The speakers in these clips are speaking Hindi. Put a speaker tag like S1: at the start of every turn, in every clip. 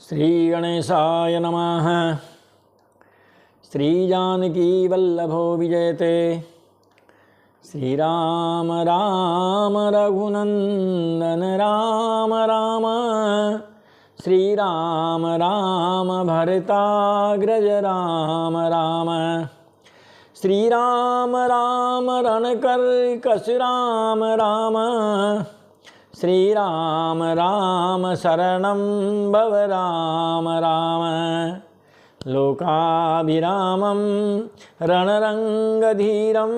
S1: श्री गणेशाय नमः। श्री जानकी वल्लभो विजयते। श्री राम राम रघुनंदन राम राम। श्री राम राम भरताग्रज राम राम। श्री राम राम रणकर्कश राम राम। श्री राम राम शरणं भव राम राम। लोकाभिरामं रणरंगधीरं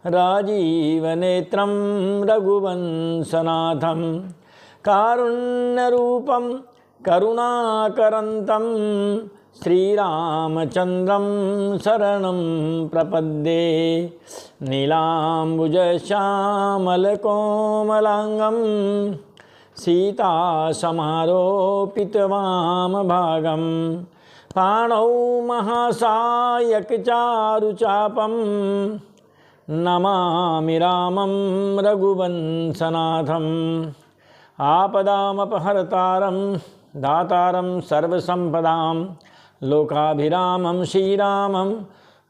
S1: राजीवनेत्रं रघुवंशनाथं कारुण्यरूपं करुणाकरन्तं श्रीरामचन्द्रं शरणं प्रपद्ये। नीलाम्बुजश्यामलकोमलाङ्गं सीतासमारोपितवामभागं पाणौ महासायकचारुचापं नमामि रामं रघुवंशनाथम्। आपदामपहर्तारं दातारं सर्वसम्पदां लोकाभिरामं श्रीरामं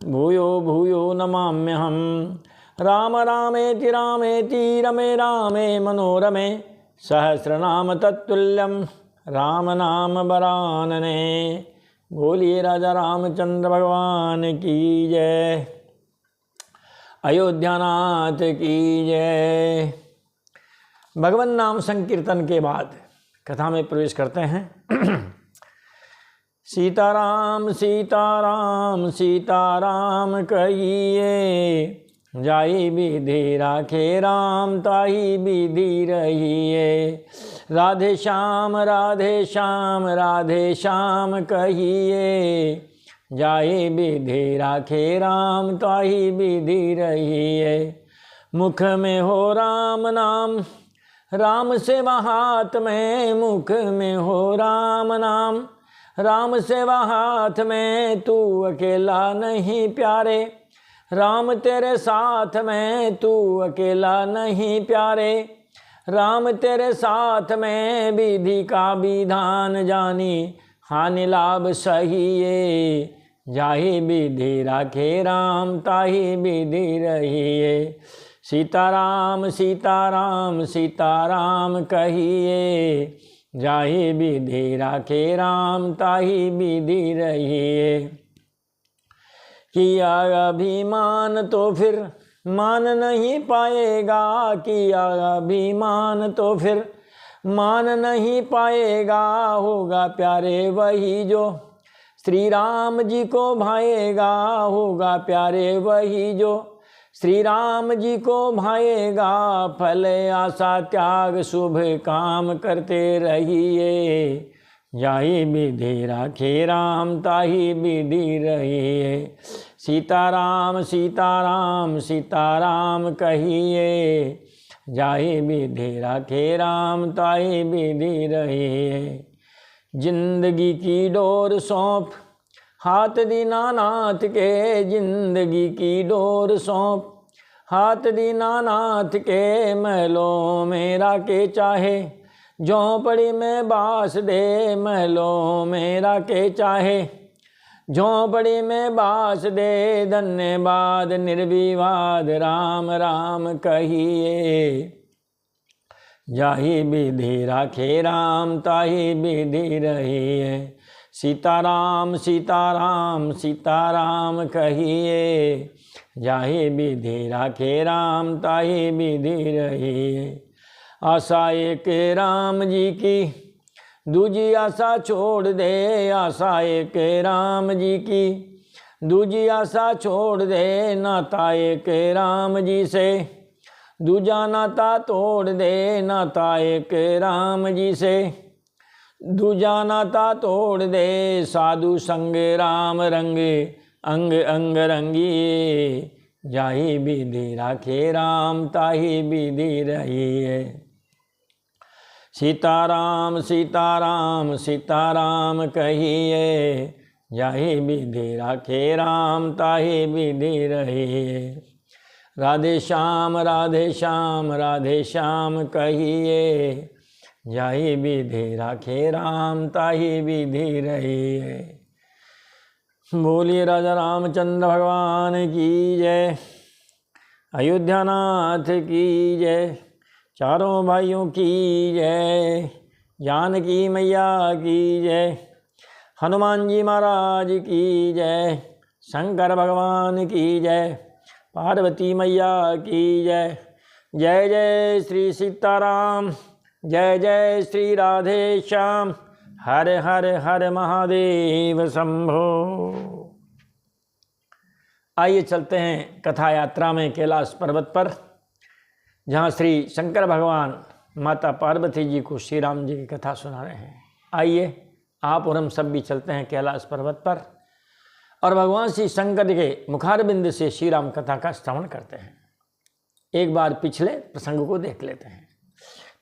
S1: भूयो भूयो नमाम्यहम्। राम रामेति रामेति रमे रामे मनोरमे सहस्रनाम तत्तुल्यं राम नाम वरानने। बोलिए राजा रामचंद्र भगवान की जय। अयोध्यानाथ की जय। भगवान नाम संकीर्तन के बाद कथा में प्रवेश करते हैं। सीताराम सीताराम सीताराम कहिए, जाई विधि राखे राम ताही विधि रहिए। राधे श्याम राधे श्याम राधे श्याम कहिए, जाई विधि राखे राम ताही विधि रहिए। मुख में हो राम नाम राम सेवा हाथ में, मुख में हो राम नाम राम सेवा हाथ में। तू अकेला नहीं प्यारे राम तेरे साथ में, तू अकेला नहीं प्यारे राम तेरे साथ में। विधि का विधान जानी हानि लाभ सहिए, जाहि विधि राखे राम ताहि विधि रहिए। सीताराम सीताराम सीताराम कहिए, जाहि विधि राखे राम ताहि विधि रहिए। किया अभिमान तो फिर मान नहीं पाएगा, किया अभिमान तो फिर मान नहीं पाएगा। होगा प्यारे वही जो श्री राम जी को भाएगा, होगा प्यारे वही जो श्री राम जी को भाएगा। फल आशा त्याग शुभ काम करते रहिए, जाहि विधि राखे राम ताहि विधि रहिए। सीताराम सीताराम सीताराम कहिए, जाहि विधि राखे राम ताहि विधि रहिए। जिंदगी की डोर सौंप हाथ दीनानाथ के, जिंदगी की डोर सौंप हाथ दीनानाथ के। महलों में राखे चाहे झोंपड़ी में बास दे, महलों में राखे चाहे झोंपड़ी में बास दे। धन्यवाद निर्विवाद राम राम कहिए, जाहि विधि राखे राम ताहि विधि रहिए। सीताराम सीताराम सीताराम कहिए, जाहि विधि राखे राम ताहि विधि रहिए। आशा एक राम जी की दूजी आशा छोड़ दे, आशा एक राम जी की दूजी आशा छोड़ दे। नाता एक राम जी से दूजा नाता तोड़ दे, नाता एक राम जी से दूजा नाता तोड़ दे। साधु संग राम रंग अंग अंग रंगिए, जाहि विधि राखे राम ताहि विधि रहिए। सीताराम सीताराम सीताराम कहिए, जाहि विधि राखे राम ताहि विधि रहिए। राधे श्याम राधे श्याम राधे श्याम कहिए, जाहि विधि राखे राम ताहि विधि रहे। बोलिए राजा रामचंद्र भगवान की जय, अयोध्या नाथ की जय, चारों भाइयों की जय, जानकी मैया की जय, हनुमान जी महाराज की जय, शंकर भगवान की जय, पार्वती मैया की जय। जय जय श्री सीताराम, जय जय श्री राधे श्याम, हर हर हर महादेव शंभो। आइए चलते हैं कथा यात्रा में कैलाश पर्वत पर, जहाँ श्री शंकर भगवान माता पार्वती जी को श्री राम जी की कथा सुना रहे हैं। आइए आप और हम सब भी चलते हैं कैलाश पर्वत पर और भगवान श्री शंकर के मुखारबिंद से श्री राम कथा का श्रवण करते हैं। एक बार पिछले प्रसंग को देख लेते हैं।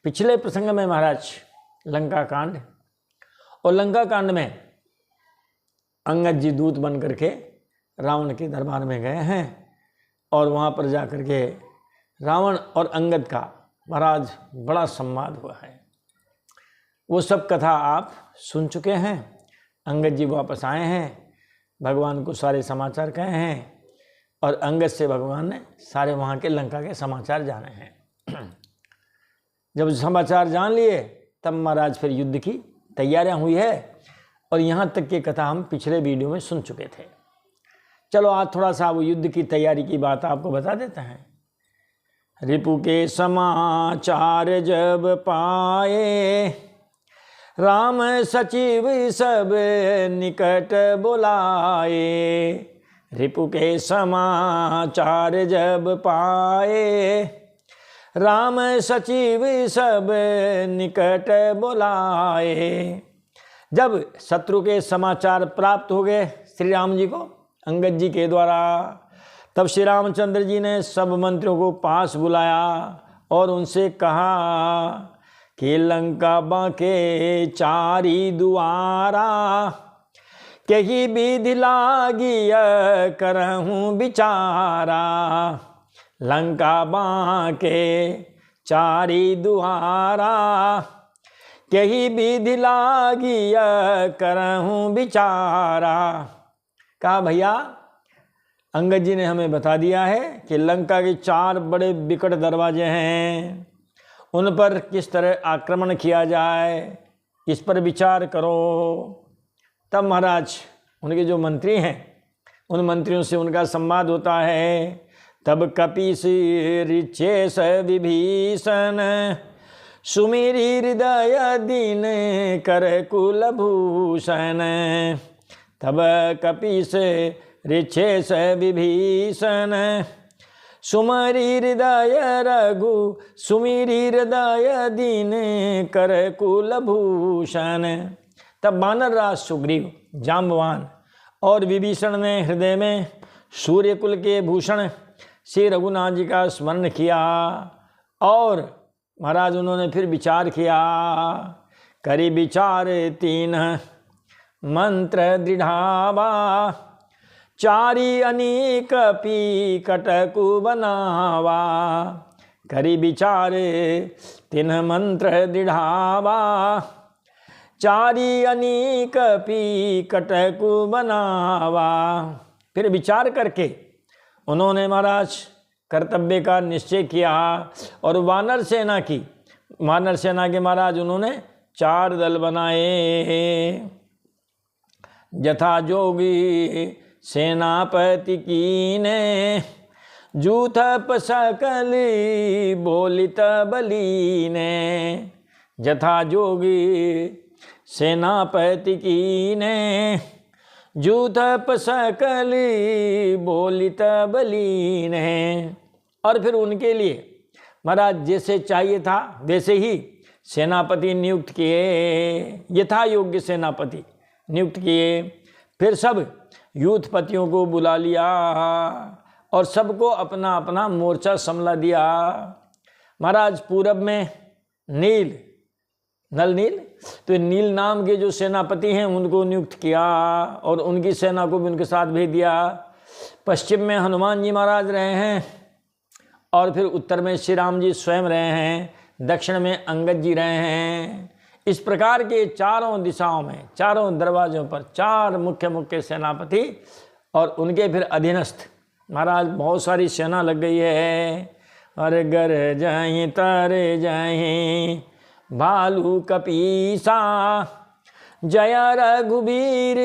S1: पिछले प्रसंग में महाराज लंका कांड, और लंका कांड में अंगद जी दूत बन करके रावण के दरबार में गए हैं और वहाँ पर जा कर के रावण और अंगद का महाराज बड़ा संवाद हुआ है। वो सब कथा आप सुन चुके हैं। अंगद जी वापस आए हैं, भगवान को सारे समाचार कहे हैं और अंगद से भगवान ने सारे वहाँ के लंका के समाचार जाने हैं। जब समाचार जान लिए तब महाराज फिर युद्ध की तैयारियां हुई है और यहाँ तक की कथा हम पिछले वीडियो में सुन चुके थे। चलो आज थोड़ा सा वो युद्ध की तैयारी की बात आपको बता देते हैं। रिपु के समाचार जब पाए, राम सचिव सब निकट बुलाए। रिपु के समाचार जब पाए, राम सचिव सब निकट बुलाए। जब शत्रु के समाचार प्राप्त हो गए श्री राम जी को अंगद जी के द्वारा, तब श्री रामचंद्र जी ने सब मंत्रियों को पास बुलाया और उनसे कहा कि लंका बांके चारी दुआरा, कही विधि लागी करहूँ विचारा। लंका बांके चारी दुआरा, कही विधि लागी करहूँ विचारा। कहा भैया अंगद जी ने हमें बता दिया है कि लंका के 4 बड़े विकट दरवाजे हैं, उन पर किस तरह आक्रमण किया जाए इस पर विचार करो। तब महाराज उनके जो मंत्री हैं उन मंत्रियों से उनका संवाद होता है। तब कपि ऋचेश विभीषण, सुमिरी हृदय दीन कर कुलभूषण। तब कपि ऋचेश विभीषण, सुमिरी हृदय रघु, सुमिरी हृदय दीन कर कुलभूषण। तब वानर राज सुग्रीव, जाम्बवान और विभीषण ने हृदय में सूर्य कुल के भूषण श्री रघुनाथ जी का स्मरण किया और महाराज उन्होंने फिर विचार किया। करी विचार 3 मंत्र दृढ़ावा, चारी अनेक पी कटकु बनावा। करी विचार 3 मंत्र दृढ़ावा, चारी अनेक पी कटकु बनावा। फिर विचार करके उन्होंने महाराज कर्तव्य का निश्चय किया और वानर सेना के महाराज उन्होंने 4 दल बनाए। जथा जोगी सेनापति कीने, जूथप सकली बोलित बलीने। जथा जोगी सेनापति कीने, जूथप सकली बोलित बलीने। और फिर उनके लिए महाराज जैसे चाहिए था वैसे ही सेनापति नियुक्त किए, यथा योग्य सेनापति नियुक्त किए। फिर सब यूथपतियों को बुला लिया और सबको अपना अपना मोर्चा संभला दिया। महाराज पूरब में नल नील, तो नील नाम के जो सेनापति हैं उनको नियुक्त किया और उनकी सेना को भी उनके साथ भेज दिया। पश्चिम में हनुमान जी महाराज रहे हैं और फिर उत्तर में श्री राम जी स्वयं रहे हैं। दक्षिण में अंगद जी रहे हैं। इस प्रकार के चारों दिशाओं में, चारों दरवाजों पर 4 मुख्य मुख्य सेनापति और उनके फिर अधीनस्थ महाराज बहुत सारी सेना लग गई है। अरे गर जाएं तारे जाएं भालू कपीसा, जय रघुबीर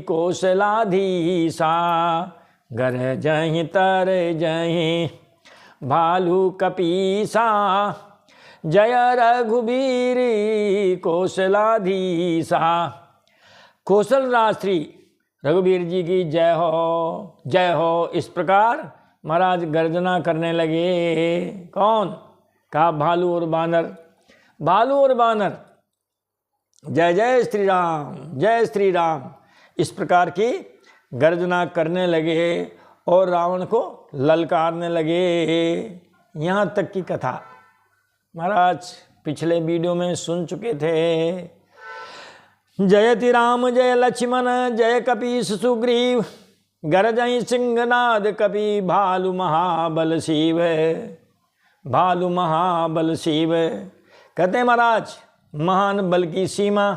S1: कौशलाधीसा। गर जाएं तारे जाएं भालू कपीसा, जय रघुबीर कौशलाधीसा। कौशल राज श्री रघुवीर जी की जय हो, जय हो। इस प्रकार महाराज गर्जना करने लगे। कौन? कहा भालू और बानर। भालू और बानर जय जय श्री राम, जय श्री राम, इस प्रकार की गर्जना करने लगे और रावण को ललकारने लगे। यहाँ तक की कथा महाराज पिछले वीडियो में सुन चुके थे। जयति राम जय लक्ष्मण जय कपीस सुग्रीव, गरजई सिंहनाद कपि भालु महाबल शिव। भालु महाबल शिव कहते महाराज महान बल की सीमा,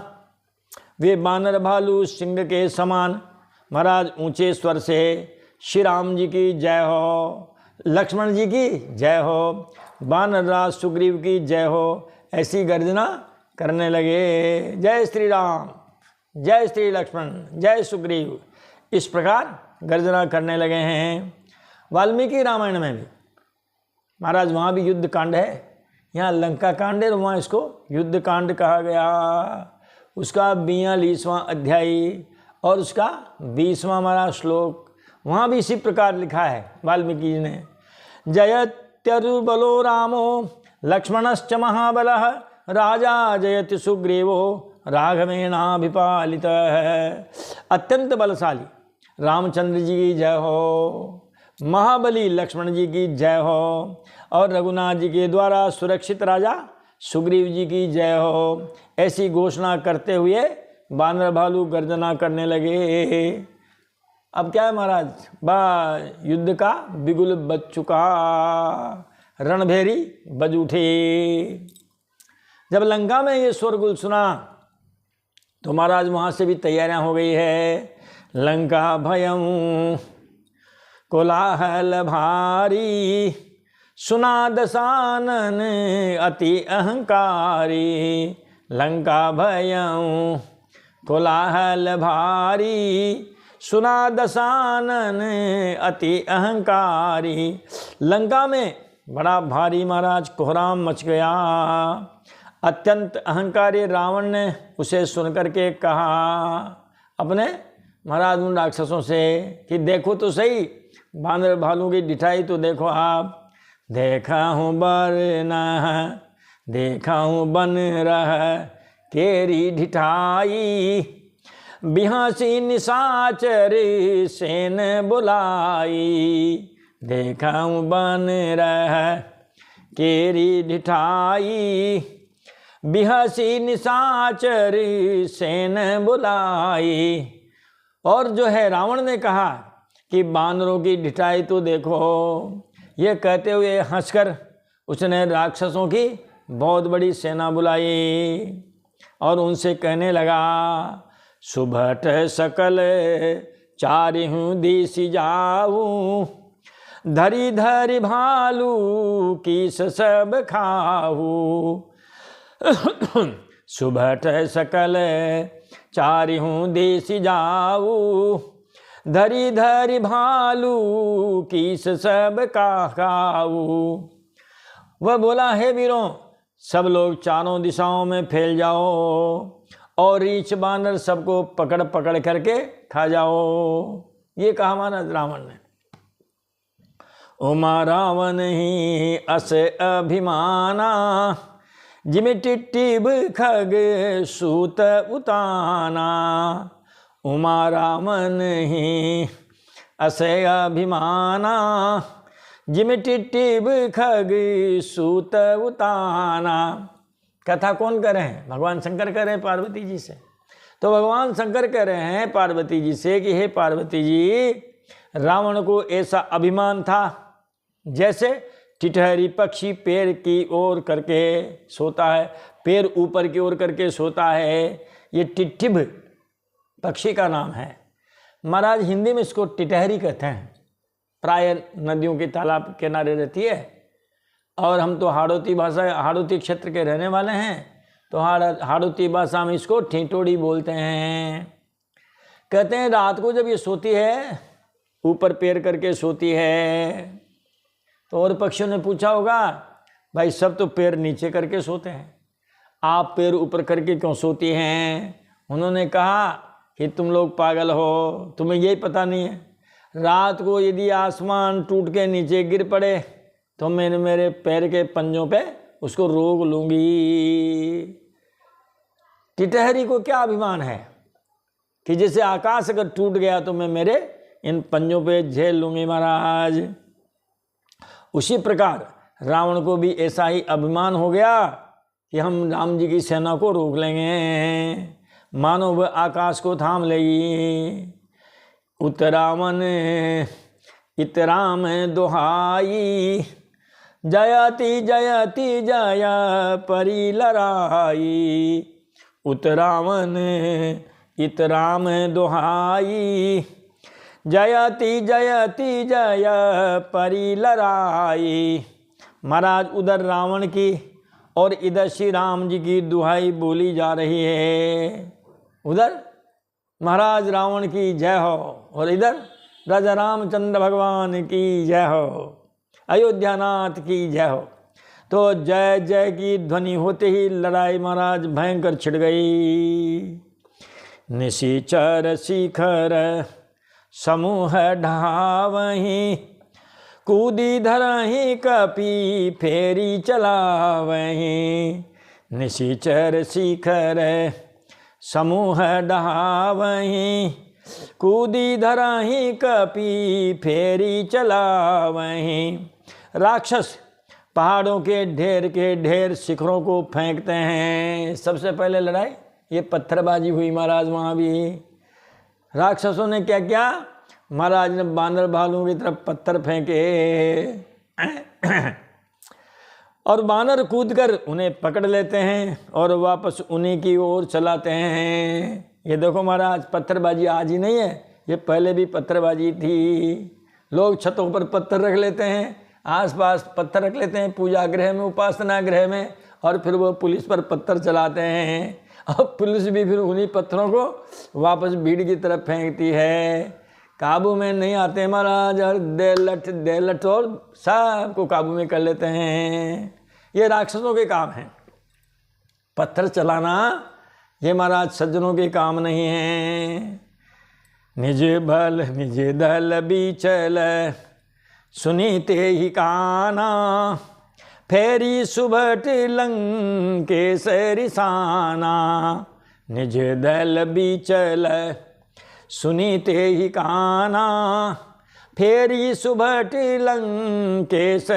S1: वे बानर भालू सिंह के समान। महाराज ऊंचे स्वर से श्री राम जी की जय हो, लक्ष्मण जी की जय हो, बानर राज सुग्रीव की जय हो, ऐसी गर्जना करने लगे। जय श्री राम, जय श्री लक्ष्मण, जय सुग्रीव, इस प्रकार गर्जना करने लगे हैं। वाल्मीकि रामायण में भी महाराज वहाँ भी युद्ध कांड है। यहाँ लंका कांड है, वहाँ इसको युद्ध कांड कहा गया। उसका 42वां अध्याय और उसका 20वां हमारा श्लोक वहाँ भी इसी प्रकार लिखा है वाल्मीकि जी ने। जयत्यरुबलो रामो लक्ष्मणश्च महाबलः, राजा जयति सुग्रीवो राघवेणाभिपालितः। अत्यंत बलशाली रामचंद्र जी की जय हो, महाबली लक्ष्मण जी की जय हो, और रघुनाथ जी के द्वारा सुरक्षित राजा सुग्रीव जी की जय हो, ऐसी घोषणा करते हुए बानर भालू गर्जना करने लगे। अब क्या है महाराज, युद्ध का बिगुल बज चुका, रणभेरी बज उठे। जब लंका में ये शोरगुल सुना तो महाराज वहाँ से भी तैयारियां हो गई है। लंका भयं कोलाहल भारी, सुना दशानन अति अहंकारी। लंका भयं कोलाहल भारी, सुना दशानन अति अहंकारी। लंका में बड़ा भारी महाराज कोहराम मच गया। अत्यंत अहंकारी रावण ने उसे सुनकर के कहा अपने महाराज उन राक्षसों से कि देखो तो सही, बानर भालू की ढिठाई तो देखो आप। देखा हूँ बरना देखा हूँ बन रहा केरी ढिठाई, बिहासी निशाचर सेन बुलाई। देखा हूँ बन रहा केरी ढिठाई, बिहासी निशाचर सेन बुलाई। और जो है रावण ने कहा कि बानरों की ढिठाई तो देखो। ये कहते हुए हंसकर उसने राक्षसों की बहुत बड़ी सेना बुलाई और उनसे कहने लगा, सुभट सकल चारिहूँ दिस जाऊँ, धरी धरी भालू किस सब खाऊँ। सुभट सकल चारिहूँ दिस जाऊँ, धरी धरी भालू किस सब का खाऊँ। वह बोला, हे वीरों, सब लोग चारों दिशाओं में फैल जाओ और रीछ बानर सबको पकड़ पकड़ करके खा जाओ। ये कहा माना रावण ने। उमा रावण ही अस अभिमाना, जिमि टिट्टिब खग सूत उताना। उमा रावण ही अस अभिमाना, जिमि टिट्टिब खग सूत उताना। कथा कौन कर रहे हैं? भगवान शंकर कर रहे हैं पार्वती जी से। तो भगवान शंकर कह रहे हैं पार्वती जी से कि हे पार्वती जी, रावण को ऐसा अभिमान था जैसे टिटहरी पक्षी पैर की ओर करके सोता है, पैर ऊपर की ओर करके सोता है। ये टिट्ठिभ पक्षी का नाम है महाराज। हिंदी में इसको टिटहरी कहते हैं। प्राय नदियों के तालाब किनारे रहती है। और हम तो हाड़ौती क्षेत्र के रहने वाले हैं, तो हाड़ौती भाषा में इसको ठिठोड़ी बोलते हैं। कहते हैं रात को जब ये सोती है, ऊपर पैर करके सोती है, तो और पक्षियों ने पूछा होगा, भाई सब तो पैर नीचे करके सोते हैं, आप पैर ऊपर करके क्यों सोती हैं? उन्होंने कहा कि तुम लोग पागल हो, तुम्हें यही पता नहीं है, रात को यदि आसमान टूट के नीचे गिर पड़े तो मैंने मेरे पैर के पंजों पे उसको रोक लूंगी। टिटहरी को क्या अभिमान है कि जैसे आकाश अगर टूट गया तो मैं मेरे इन पंजों पे झेल लूंगी महाराज। उसी प्रकार रावण को भी ऐसा ही अभिमान हो गया कि हम राम जी की सेना को रोक लेंगे, मानो वह आकाश को थाम लेगी। उतरावन इतराम दुहाई, जयति जयति जय परी लड़ाई। उतरावन इतराम दुहाई, जयति जयति जय परी लड़ाई। महाराज उधर रावण की और इधर श्री राम जी की दुहाई बोली जा रही है। उधर महाराज रावण की जय हो और इधर राजा रामचंद्र भगवान की जय हो, अयोध्यानाथ की जय हो। तो जय जय की ध्वनि होते ही लड़ाई महाराज भयंकर छिड़ गई। निशिचर शिखर समूह ढावहीं, कूदी धरहीं कपी फेरी चलावहीं। निशिचर शिखर समूह ढावहीं, कूदी धरहीं कपी फेरी चलावहीं। राक्षस पहाड़ों के ढेर शिखरों को फेंकते हैं। सबसे पहले लड़ाई ये पत्थरबाजी हुई महाराज। वहाँ भी राक्षसों ने क्या किया, महाराज ने बानर भालुओं की तरफ पत्थर फेंके और बानर कूदकर उन्हें पकड़ लेते हैं और वापस उन्हीं की ओर चलाते हैं। ये देखो महाराज, पत्थरबाजी आज ही नहीं है, ये पहले भी पत्थरबाजी थी। लोग छतों पर पत्थर रख लेते हैं, आसपास पत्थर रख लेते हैं पूजा गृह में, उपासना गृह में, और फिर वो पुलिस पर पत्थर चलाते हैं। अब पुलिस भी फिर उन्हीं पत्थरों को वापस भीड़ की तरफ फेंकती है। काबू में नहीं आते महाराज, और देलट और सबको काबू में कर लेते हैं। ये राक्षसों के काम हैं। पत्थर चलाना ये महाराज सज्जनों के काम नहीं है। निज बल निज दल बीचल, सुनीते ही काना, फेरी सुभट लंकेसरिसाना। निज दल बीचल, सुनीते ही काना, फेरी सुभट लंकेसरिसाना।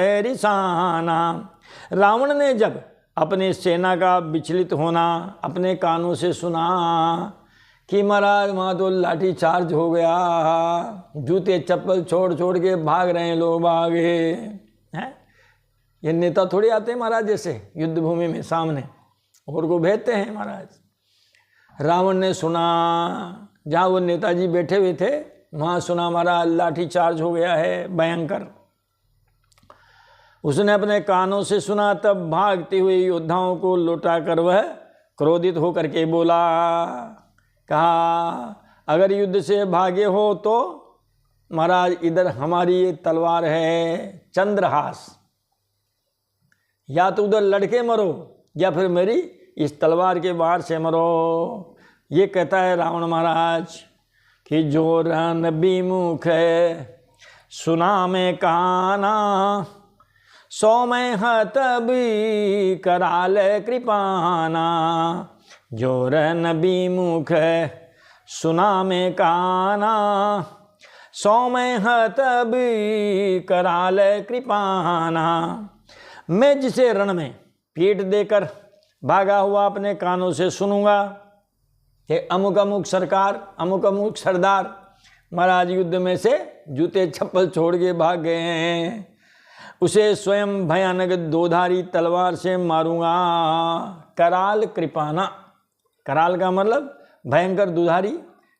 S1: रावण ने जब अपनी सेना का विचलित होना अपने कानों से सुना कि महाराज वहाँ तो लाठी चार्ज हो गया, जूते चप्पल छोड़ छोड़ के भाग रहे हैं लोग, भागे हैं। ये नेता थोड़ी आते हैं महाराज जैसे युद्ध भूमि में सामने, और को भेजते हैं महाराज। रावण ने सुना, जहाँ वो नेताजी बैठे हुए थे वहाँ सुना महाराज लाठी चार्ज हो गया है भयंकर। उसने अपने कानों से सुना, तब भागते हुए योद्धाओं को लौटाकर वह क्रोधित होकर के बोला, कहा अगर युद्ध से भागे हो तो महाराज इधर हमारी ये तलवार है चंद्रहास, या तो उधर लड़के मरो या फिर मेरी इस तलवार के वार से मरो। ये कहता है रावण महाराज कि जो रन विमुख सुना में काना, सो मैं हतबी कराल कृपाना। जो रन विमुख सुना में काना, सो मैं हतबी कराल कृपाना। मैं जिसे रण में पीठ देकर भागा हुआ अपने कानों से सुनूंगा कि अमुक अमुक सरकार, अमुक अमुक सरदार महाराज युद्ध में से जूते चप्पल छोड़ के भाग गए हैं, उसे स्वयं भयानक दोधारी तलवार से मारूंगा। कराल कृपाना, कराल का मतलब भयंकर दुधारी,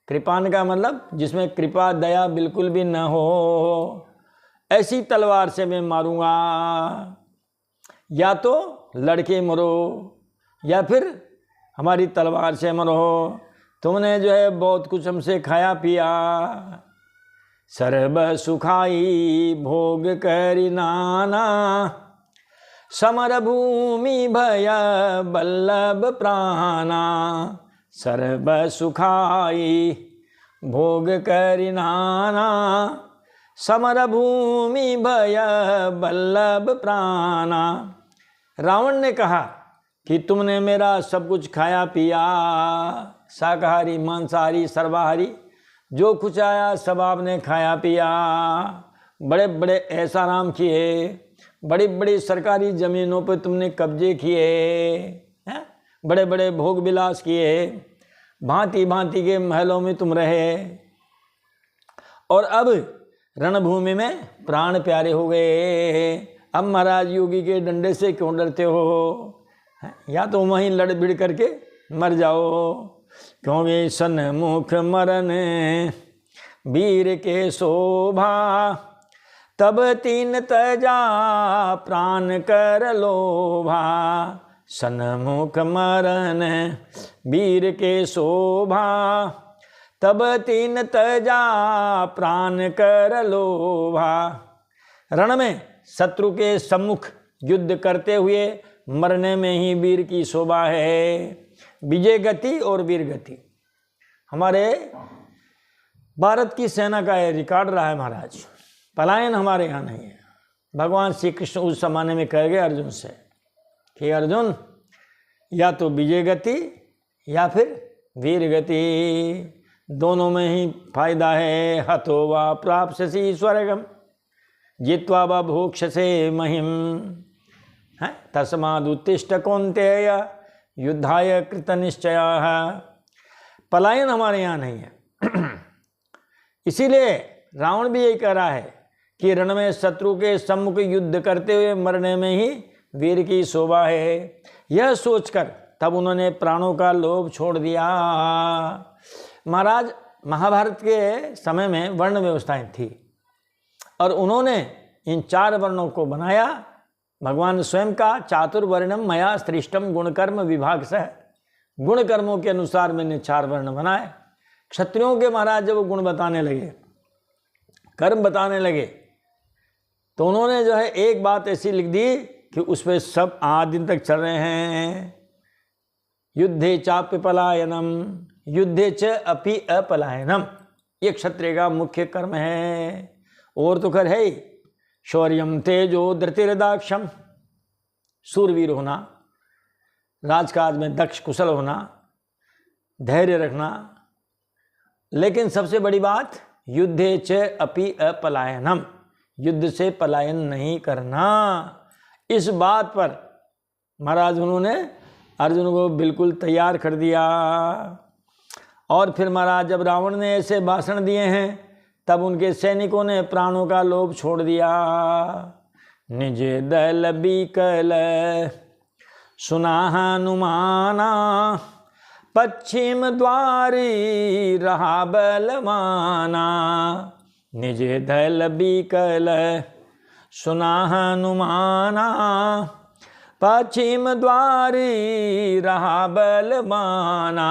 S1: कृपान का मतलब जिसमें कृपा दया बिल्कुल भी न हो, ऐसी तलवार से मैं मारूंगा। या तो लड़के मरो या फिर हमारी तलवार से मरो। तुमने जो है बहुत कुछ हमसे खाया पिया। सर्व सुखाई भोग करी नाना, समर भूमि भय बल्लभ प्राणा। सर्व सुखाई भोग करी नाना, समर भूमि भय बल्लभ प्राणा। रावण ने कहा कि तुमने मेरा सब कुछ खाया पिया, शाकाहारी मांसाहारी सर्वाहारी जो कुछ आया सब आपने खाया पिया। बड़े बड़े ऐसाराम किए, बड़ी बड़ी सरकारी ज़मीनों पर तुमने कब्जे किए हैं, बड़े बड़े भोग विलास किए, भांति भांति के महलों में तुम रहे, और अब रणभूमि में प्राण प्यारे हो गए। अब महाराज योगी के डंडे से क्यों डरते हो? या तो वहीं लड़ भिड़ करके मर जाओ, क्योंकि सन्मुख मरण वीर के शोभा। तब तीन तजा प्राण कर लोभा, सन्मुख मरण वीर के शोभा। तब तीन तजा प्राण कर लोभा। रण में शत्रु के सम्मुख युद्ध करते हुए मरने में ही वीर की शोभा है। विजय गति और वीर गति हमारे भारत की सेना का ये रिकॉर्ड रहा है महाराज। पलायन हमारे यहाँ नहीं है। भगवान श्री कृष्ण उस जमाने में कह गए अर्जुन से कि अर्जुन या तो विजय गति या फिर वीर गति, दोनों में ही फायदा है। हतो वा प्राप्स्यसि स्वर्गम जित्वा वा भोक्ष्यसे महिम, है तस्मादुत्तिष्ठ कौन्तेय युद्धाय कृत निश्चयः। पलायन हमारे यहाँ नहीं है। इसीलिए रावण भी यही कह रहा है कि रण में शत्रु के सम्मुख युद्ध करते हुए मरने में ही वीर की शोभा है। यह सोचकर तब उन्होंने प्राणों का लोभ छोड़ दिया। महाराज महाभारत के समय में वर्ण व्यवस्थाएं थी और उन्होंने इन 4 वर्णों को बनाया। भगवान स्वयं का चातुर्वर्णम मया सृष्टम गुणकर्म विभाग से, गुण कर्मों के अनुसार मैंने 4 वर्ण बनाए। क्षत्रियों के महाराज जब गुण बताने लगे, कर्म बताने लगे, तो उन्होंने जो है एक बात ऐसी लिख दी कि उस पर सब आज दिन तक चल रहे हैं। युद्धे चाप्य पलायनम युद्धे च अपि अपलायनम, ये क्षत्रिय का मुख्य कर्म है। और तो कर है शौर्यम तेजो धृतिर्दाक्षम, सूरवीर होना, राजकाज में दक्ष कुशल होना, धैर्य रखना। लेकिन सबसे बड़ी बात युद्धे च अपि अपलायनम, युद्ध से पलायन नहीं करना। इस बात पर महाराज उन्होंने अर्जुन को बिल्कुल तैयार कर दिया। और फिर महाराज जब रावण ने ऐसे भाषण दिए हैं तब उनके सैनिकों ने प्राणों का लोभ छोड़ दिया। निज दल बिकल सुना हनुमाना, पश्चिम द्वारी रहा बलवाना। निज दल बिकल सुना हनुमाना, पश्चिम द्वारी रहा बलवाना।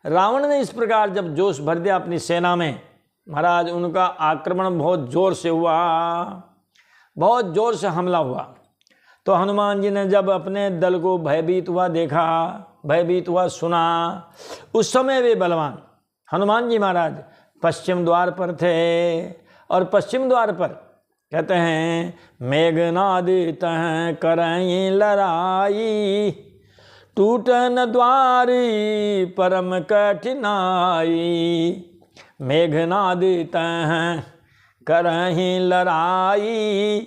S1: रावण ने इस प्रकार जब जोश भर दिया अपनी सेना में, महाराज उनका आक्रमण बहुत जोर से हुआ, बहुत जोर से हमला हुआ। तो हनुमान जी ने जब अपने दल को भयभीत हुआ देखा, भयभीत हुआ सुना, उस समय वे बलवान हनुमान जी महाराज पश्चिम द्वार पर थे। और पश्चिम द्वार पर कहते हैं मेघनाद तह करई लड़ाई, टूटन द्वारी परम कठिनाई। मेघनाद तह करहि लड़ाई,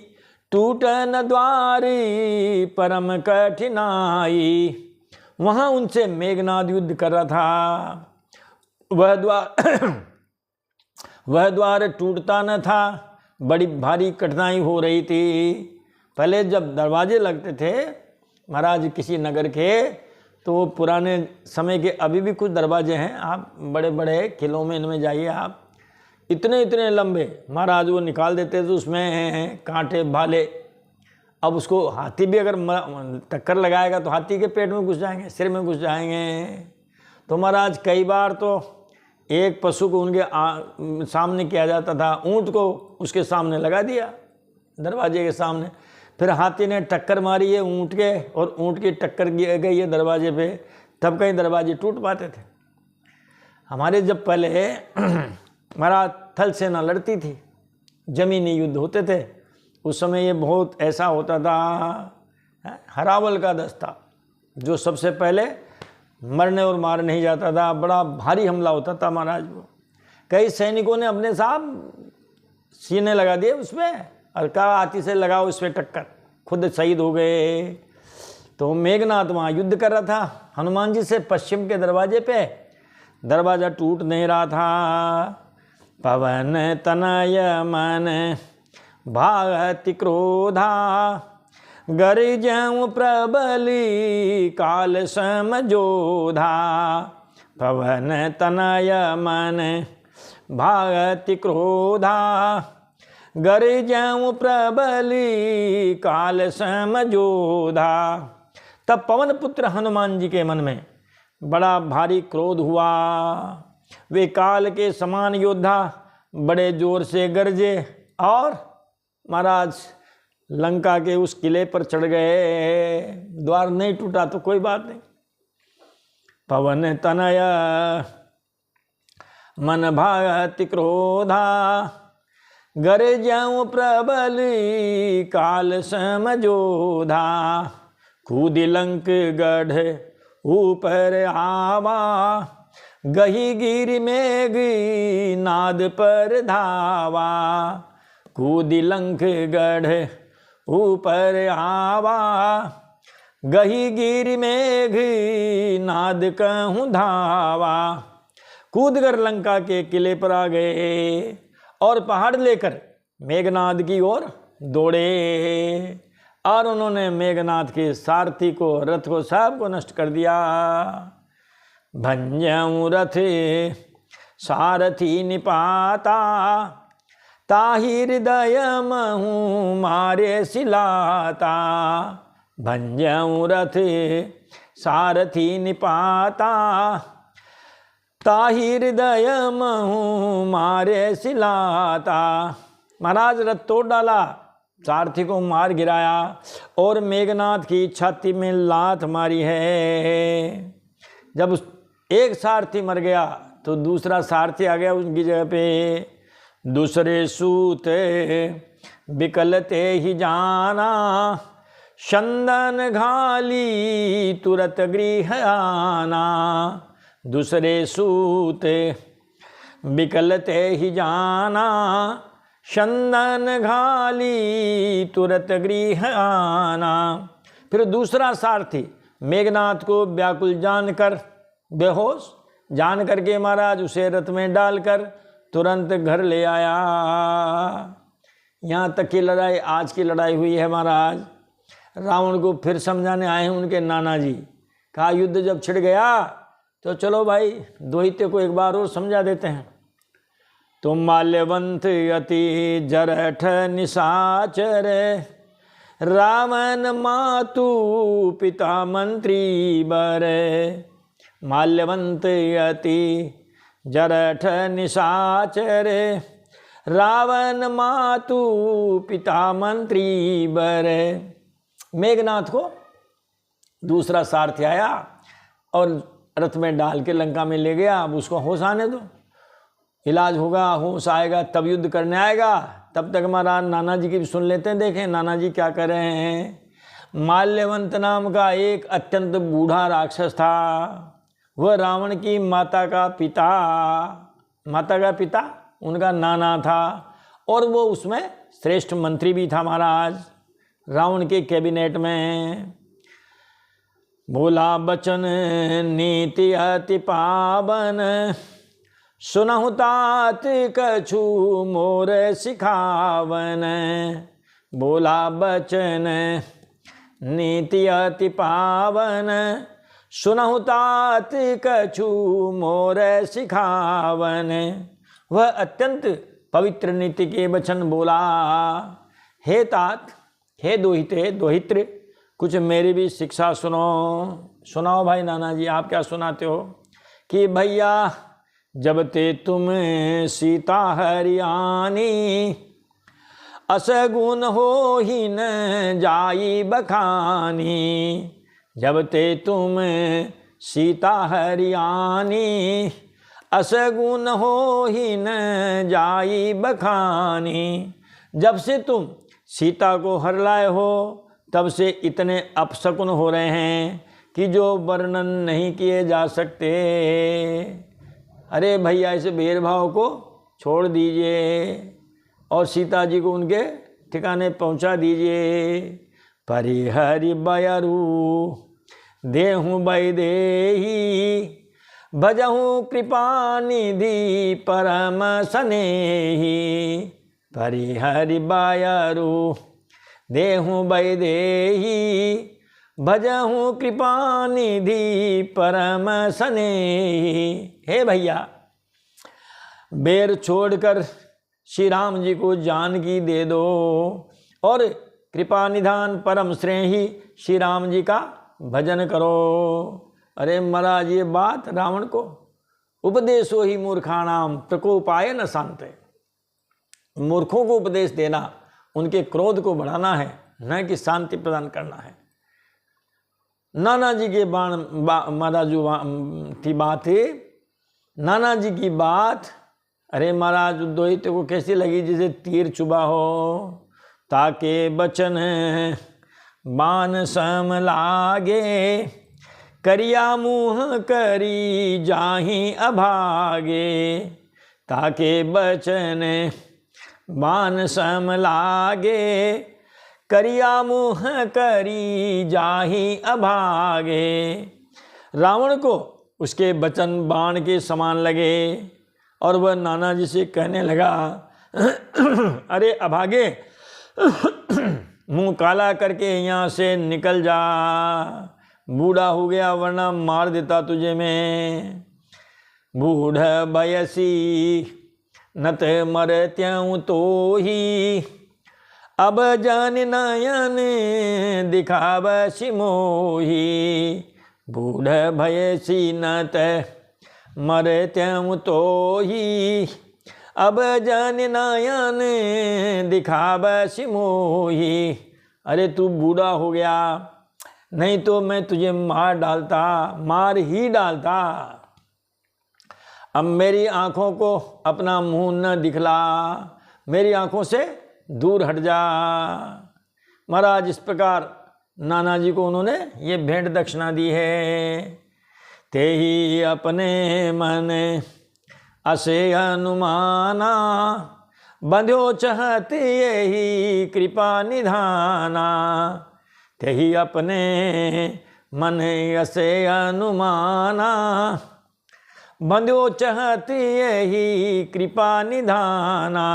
S1: टूटन द्वारी परम कठिनाई। वहाँ उनसे मेघनाद युद्ध कर रहा था। वह द्वार टूटता न था, बड़ी भारी कठिनाई हो रही थी। पहले जब दरवाजे लगते थे महाराज किसी नगर के, तो पुराने समय के अभी भी कुछ दरवाजे हैं, आप बड़े बड़े किलों में इनमें जाइए आप, इतने इतने लंबे महाराज वो निकाल देते थे, उसमें कांटे भाले। अब उसको हाथी भी अगर टक्कर लगाएगा तो हाथी के पेट में घुस जाएंगे, सिर में घुस जाएंगे। तो महाराज कई बार तो एक पशु को उनके सामने किया जाता था, ऊंट को उसके सामने लगा दिया दरवाजे के सामने, फिर हाथी ने टक्कर मारी है ऊंट के, और ऊंट की टक्कर गई है दरवाजे पे, तब कहीं दरवाजे टूट पाते थे। हमारे जब पहले महाराज थल सेना लड़ती थी, जमीनी युद्ध होते थे, उस समय ये बहुत ऐसा होता था, हरावल का दस्ता जो सबसे पहले मरने और मार नहीं जाता था, बड़ा भारी हमला होता था महाराज। वो कई सैनिकों ने अपने साहब सीने लगा दिए उसमें, और कहा हाथी से लगाओ इस पर टक्कर, खुद शहीद हो गए। तो मेघनाथ वहाँ युद्ध कर रहा था हनुमान जी से पश्चिम के दरवाजे पे, दरवाज़ा टूट नहीं रहा था। पवन तनय मन भागति क्रोधा, गरिजं प्रबली काल समझोधा। पवन तनय मन भागति क्रोधा, गरिजं प्रबली काल समझोधा। तब पवन पुत्र हनुमान जी के मन में बड़ा भारी क्रोध हुआ, वे काल के समान योद्धा बड़े जोर से गरजे और महाराज लंका के उस किले पर चढ़ गए। द्वार नहीं टूटा तो कोई बात नहीं। पवन तनय मन भागति क्रोधा, गरिजं प्रबली काल समझोधा। कूदि लंक गढ़ ऊपर आवा, गही गिर मेघ नाद पर धावा। कूदि लंक गढ़ ऊपर आवा, गही गिर मेघ नाद कहूँ धावा। कूदकर लंका के किले पर आ गए और पहाड़ लेकर मेघनाद की ओर दौड़े, और उन्होंने मेघनाद के सारथी को, रथ को, सब को नष्ट कर दिया। भंजऊ रथ सारथी निपाता, ताहि हृदय महु मारे सिलाता। भंजऊ रथ सारथी निपाता, ताहि हृदय महु मारे सिलाता। महाराज रथ तोड़ डाला, सारथी को मार गिराया, और मेघनाथ की छाती में लात मारी है। जब एक सारथी मर गया तो दूसरा सारथी आ गया उनकी जगह पे। दूसरे सूते बिकलते ही जाना, चंदन घाली तुरत गृह आना। दूसरे सूते बिकलते ही जाना, चंदन घाली तुरत गृह आना। फिर दूसरा सारथी मेघनाथ को व्याकुल जानकर, बेहोश जान करके महाराज उसे रथ में डालकर तुरंत घर ले आया। यहाँ तक की लड़ाई, आज की लड़ाई हुई है महाराज। रावण को फिर समझाने आए हैं उनके नाना जी। कहा युद्ध जब छिड़ गया तो चलो भाई दोहिते को एक बार और समझा देते हैं। तुम माल्यवंत अति जरठ निशाचर, रावण मातु पिता मंत्री बर। माल्यवंत अति जरठ निशाचर, रावण मातु पिता मंत्री बर। मेघनाथ को दूसरा सारथी आया और रथ में डाल के लंका में ले गया। अब उसको होश आने दो, इलाज होगा, होश आएगा तब युद्ध करने आएगा। तब तक हमारा नाना जी की भी सुन लेते हैं, देखें नाना जी क्या कर रहे हैं। माल्यवंत नाम का एक अत्यंत बूढ़ा राक्षस था, वह रावण की माता का पिता उनका नाना था, और वो उसमें श्रेष्ठ मंत्री भी था महाराज रावण के कैबिनेट में। बोला बचन नीति अति पावन, सुनहु तात कछु मोर सिखावन। बोला बचन नीति अति पावन, सुनहु तात कछु मोर सिखावन। वह अत्यंत पवित्र नीति के वचन बोला। हे तात, हे दोहिते, दोहित्र, कुछ मेरी भी शिक्षा सुनो। सुनाओ भाई नाना जी, आप क्या सुनाते हो? कि भैया जब ते तुम सीता हरियाणी, असगुन हो ही न जाई बखानी। जब ते तुम सीता हरियाणी, असगुन हो ही न जाई बखानी। जब से तुम सीता को हर लाए हो तब से इतने अपशकुन हो रहे हैं कि जो वर्णन नहीं किए जा सकते। अरे भैया इस भेदभाव को छोड़ दीजिए और सीता जी को उनके ठिकाने पहुंचा दीजिए। परिहरि बयरू देहूँ वैदेही, भजहूँ कृपा निधि परम स्नेही। परिहरि बयरू देहूँ वैदेही, भजहूँ कृपा निधि परम स्नेही। हे भैया, बेर छोड़कर श्री राम जी को जानकी दे दो और कृपा निधान परम स्नेही श्री राम जी का भजन करो। अरे महाराज, ये बात रावण को उपदेशो ही मूर्खाणाम प्रकोपाय न शांत। मूर्खों को उपदेश देना उनके क्रोध को बढ़ाना है, न कि शांति प्रदान करना है। नाना जी के महाराज थी बात है, नाना जी की बात। अरे महाराज दोहिते को कैसी लगी? जैसे तीर चुभा हो। ताके बचन बाण सम लागे, करिया मुँह करी जाहि अभागे। ताके बचन बाण सम लागे, करिया मुँह करी जाहि अभागे। रावण को उसके वचन बाण के समान लगे और वह नाना जी से कहने लगा, अरे अभागे, मुंह काला करके यहाँ से निकल जा। बूढ़ा हो गया वरना मार देता तुझे मैं। बूढ़ बयसी नत मरत्यूं तो ही, अब जान नयन दिखाव सिमोही। बूढ़ भयसी नत मरत्यूं तो ही, अब जान नयन दिखाव सिमोही। अरे तू बूढ़ा हो गया, नहीं तो मैं तुझे मार डालता, मार ही डालता। अब मेरी आंखों को अपना मुंह न दिखला, मेरी आंखों से दूर हट जा। महाराज इस प्रकार नाना जी को उन्होंने ये भेंट दक्षिणा दी है। ते ही अपने मन असे अनुमाना, बंध्यो चहत यही कृपा निधाना। ते ही अपने मन असे अनुमाना, बंध्यो चहत यही कृपा निधाना।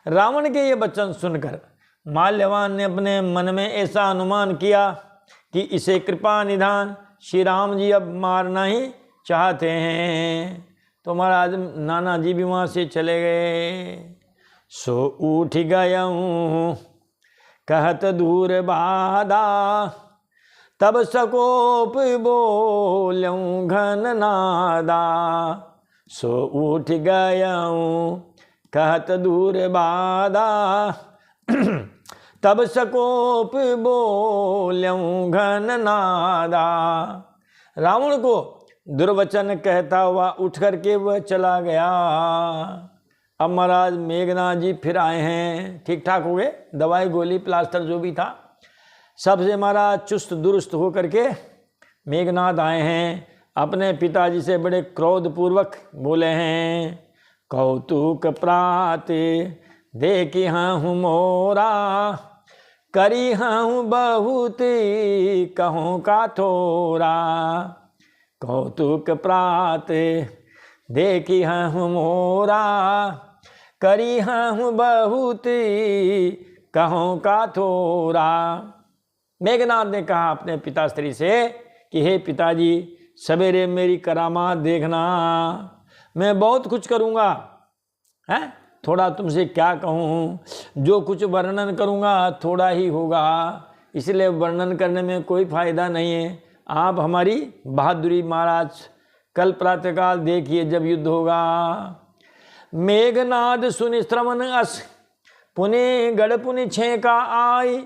S1: रावण के ये वचन सुनकर माल्यवान ने अपने मन में ऐसा अनुमान किया कि इसे कृपा निधान श्री राम जी अब मारना ही चाहते हैं। तो महाराज नाना जी भी वहाँ से चले गए। सो उठ गयऊँ कहत दूर बादा, तब सकोप बोलऊँ घन नादा। सो उठ गयऊँ कहत दूर बादा, तब सकोप बोलऊँ घन नादा। रावण को दुर्वचन कहता हुआ उठ करके वह चला गया। अब महाराज मेघनाथ जी फिर आए हैं, ठीक ठाक हो गए, दवाई गोली प्लास्टर जो भी था सबसे महाराज चुस्त दुरुस्त हो करके मेघनाथ आए हैं। अपने पिताजी से बड़े क्रोधपूर्वक बोले हैं, कौतुक प्रात देखी हूँ मोरा, करी हूँ बहुत कहूँ का थोड़ा। कौतुक प्रात देखी हूँ मोरा, करी हूँ बहुत कहूँ का थोड़ा। मेघनाथ ने कहा अपने पिताश्री से कि हे पिताजी, सवेरे मेरी करामात देखना, मैं बहुत कुछ करूँगा। है थोड़ा तुमसे क्या कहूँ, जो कुछ वर्णन करूँगा थोड़ा ही होगा, इसलिए वर्णन करने में कोई फायदा नहीं है। आप हमारी बहादुरी महाराज, कल प्रातःकाल देखिए जब युद्ध होगा। मेघनाद सुनि श्रवण अस, पुनि गढ़ पुनि छेका आय,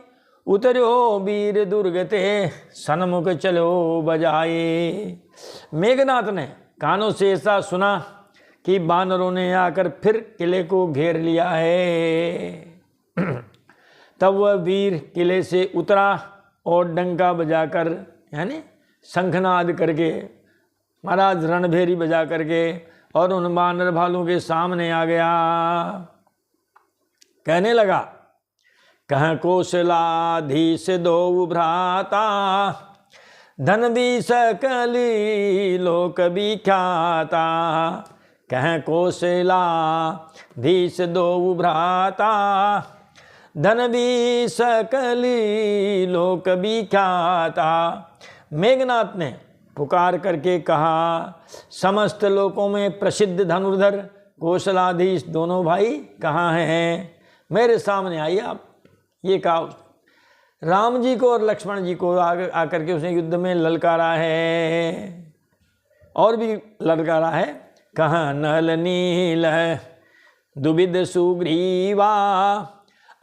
S1: उतर्यो वीर दुर्गते, सन्मुख चलो बजाए। मेघनाथ ने कानों से ऐसा सुना कि बानरों ने आकर फिर किले को घेर लिया है। तब वह वीर किले से उतरा और डंका बजाकर, यानी शंखनाद करके, महाराज रणभेरी बजा करके, और उन बानर भालू के सामने आ गया। कहने लगा, कह कौशलाधीश दो भ्राता, धन भी सकली लोक विख्याता। कह कौशलाधीश दो भ्राता, धन भी सकली लोक विख्याता। मेघनाथ ने पुकार करके कहा, समस्त लोकों में प्रसिद्ध धनुर्धर कौशलाधीश दोनों भाई कहाँ हैं? मेरे सामने आइए आप। ये कहा राम जी को और लक्ष्मण जी को आकर के उसने युद्ध में ललकारा है, और भी ललकारा है। कहाँ नल नील दुविध सुग्रीवा,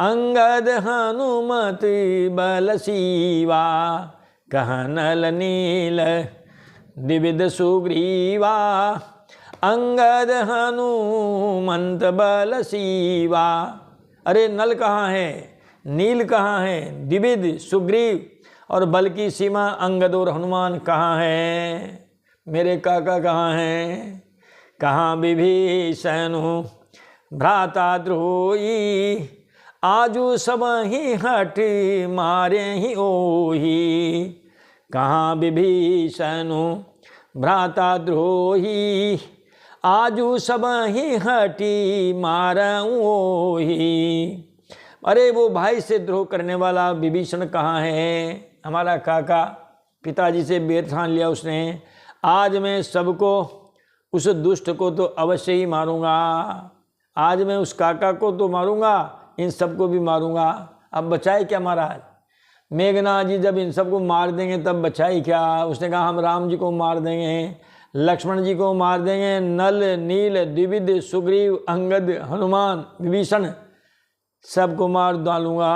S1: अंगद हनुमत बल सीवा। कहाँ नल नील द्विविध सुग्रीवा, अंगद हनुमंत बल सीवा। अरे नल कहाँ है, नील कहाँ है, द्विविध सुग्रीव और बल की सीमा अंगद और हनुमान कहाँ है? मेरे काका कहाँ हैं? कहाँ विभीषण भ्राता द्रोही, आजू सब ही हट मारे ही ओही। कहाँ विभीषण भ्राता द्रोही, आजू सब ही हटी मारूं ओही। अरे वो भाई से द्रोह करने वाला विभीषण कहाँ है? हमारा काका, पिताजी से बैर ठान लिया उसने, आज मैं सबको, उस दुष्ट को तो अवश्य ही मारूंगा। आज मैं उस काका को तो मारूंगा, इन सबको भी मारूंगा। अब बचाए क्या महाराज? मेघनाथ जी जब इन सबको मार देंगे तब बचाए क्या? उसने कहा हम राम जी को मार देंगे, लक्ष्मण जी को मार देंगे, नल नील द्विविध सुग्रीव अंगद हनुमान विभीषण सबको मार डालूंगा।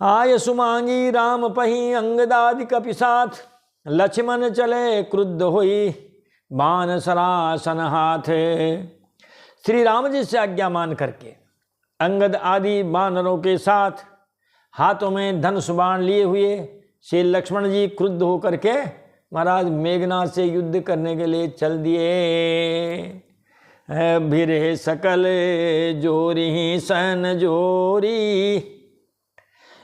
S1: आय सुमांगी राम पही, अंगदादि कपि साथ, लक्ष्मण चले क्रुद्ध होई, बाण सरासन हाथ। श्री राम जी से आज्ञा मान करके अंगद आदि बानरों के साथ हाथों में धनुष बाण लिए हुए श्री लक्ष्मण जी क्रुद्ध होकर के महाराज मेघनाथ से युद्ध करने के लिए चल दिए। भिरे सकल जोरी सन जोरी,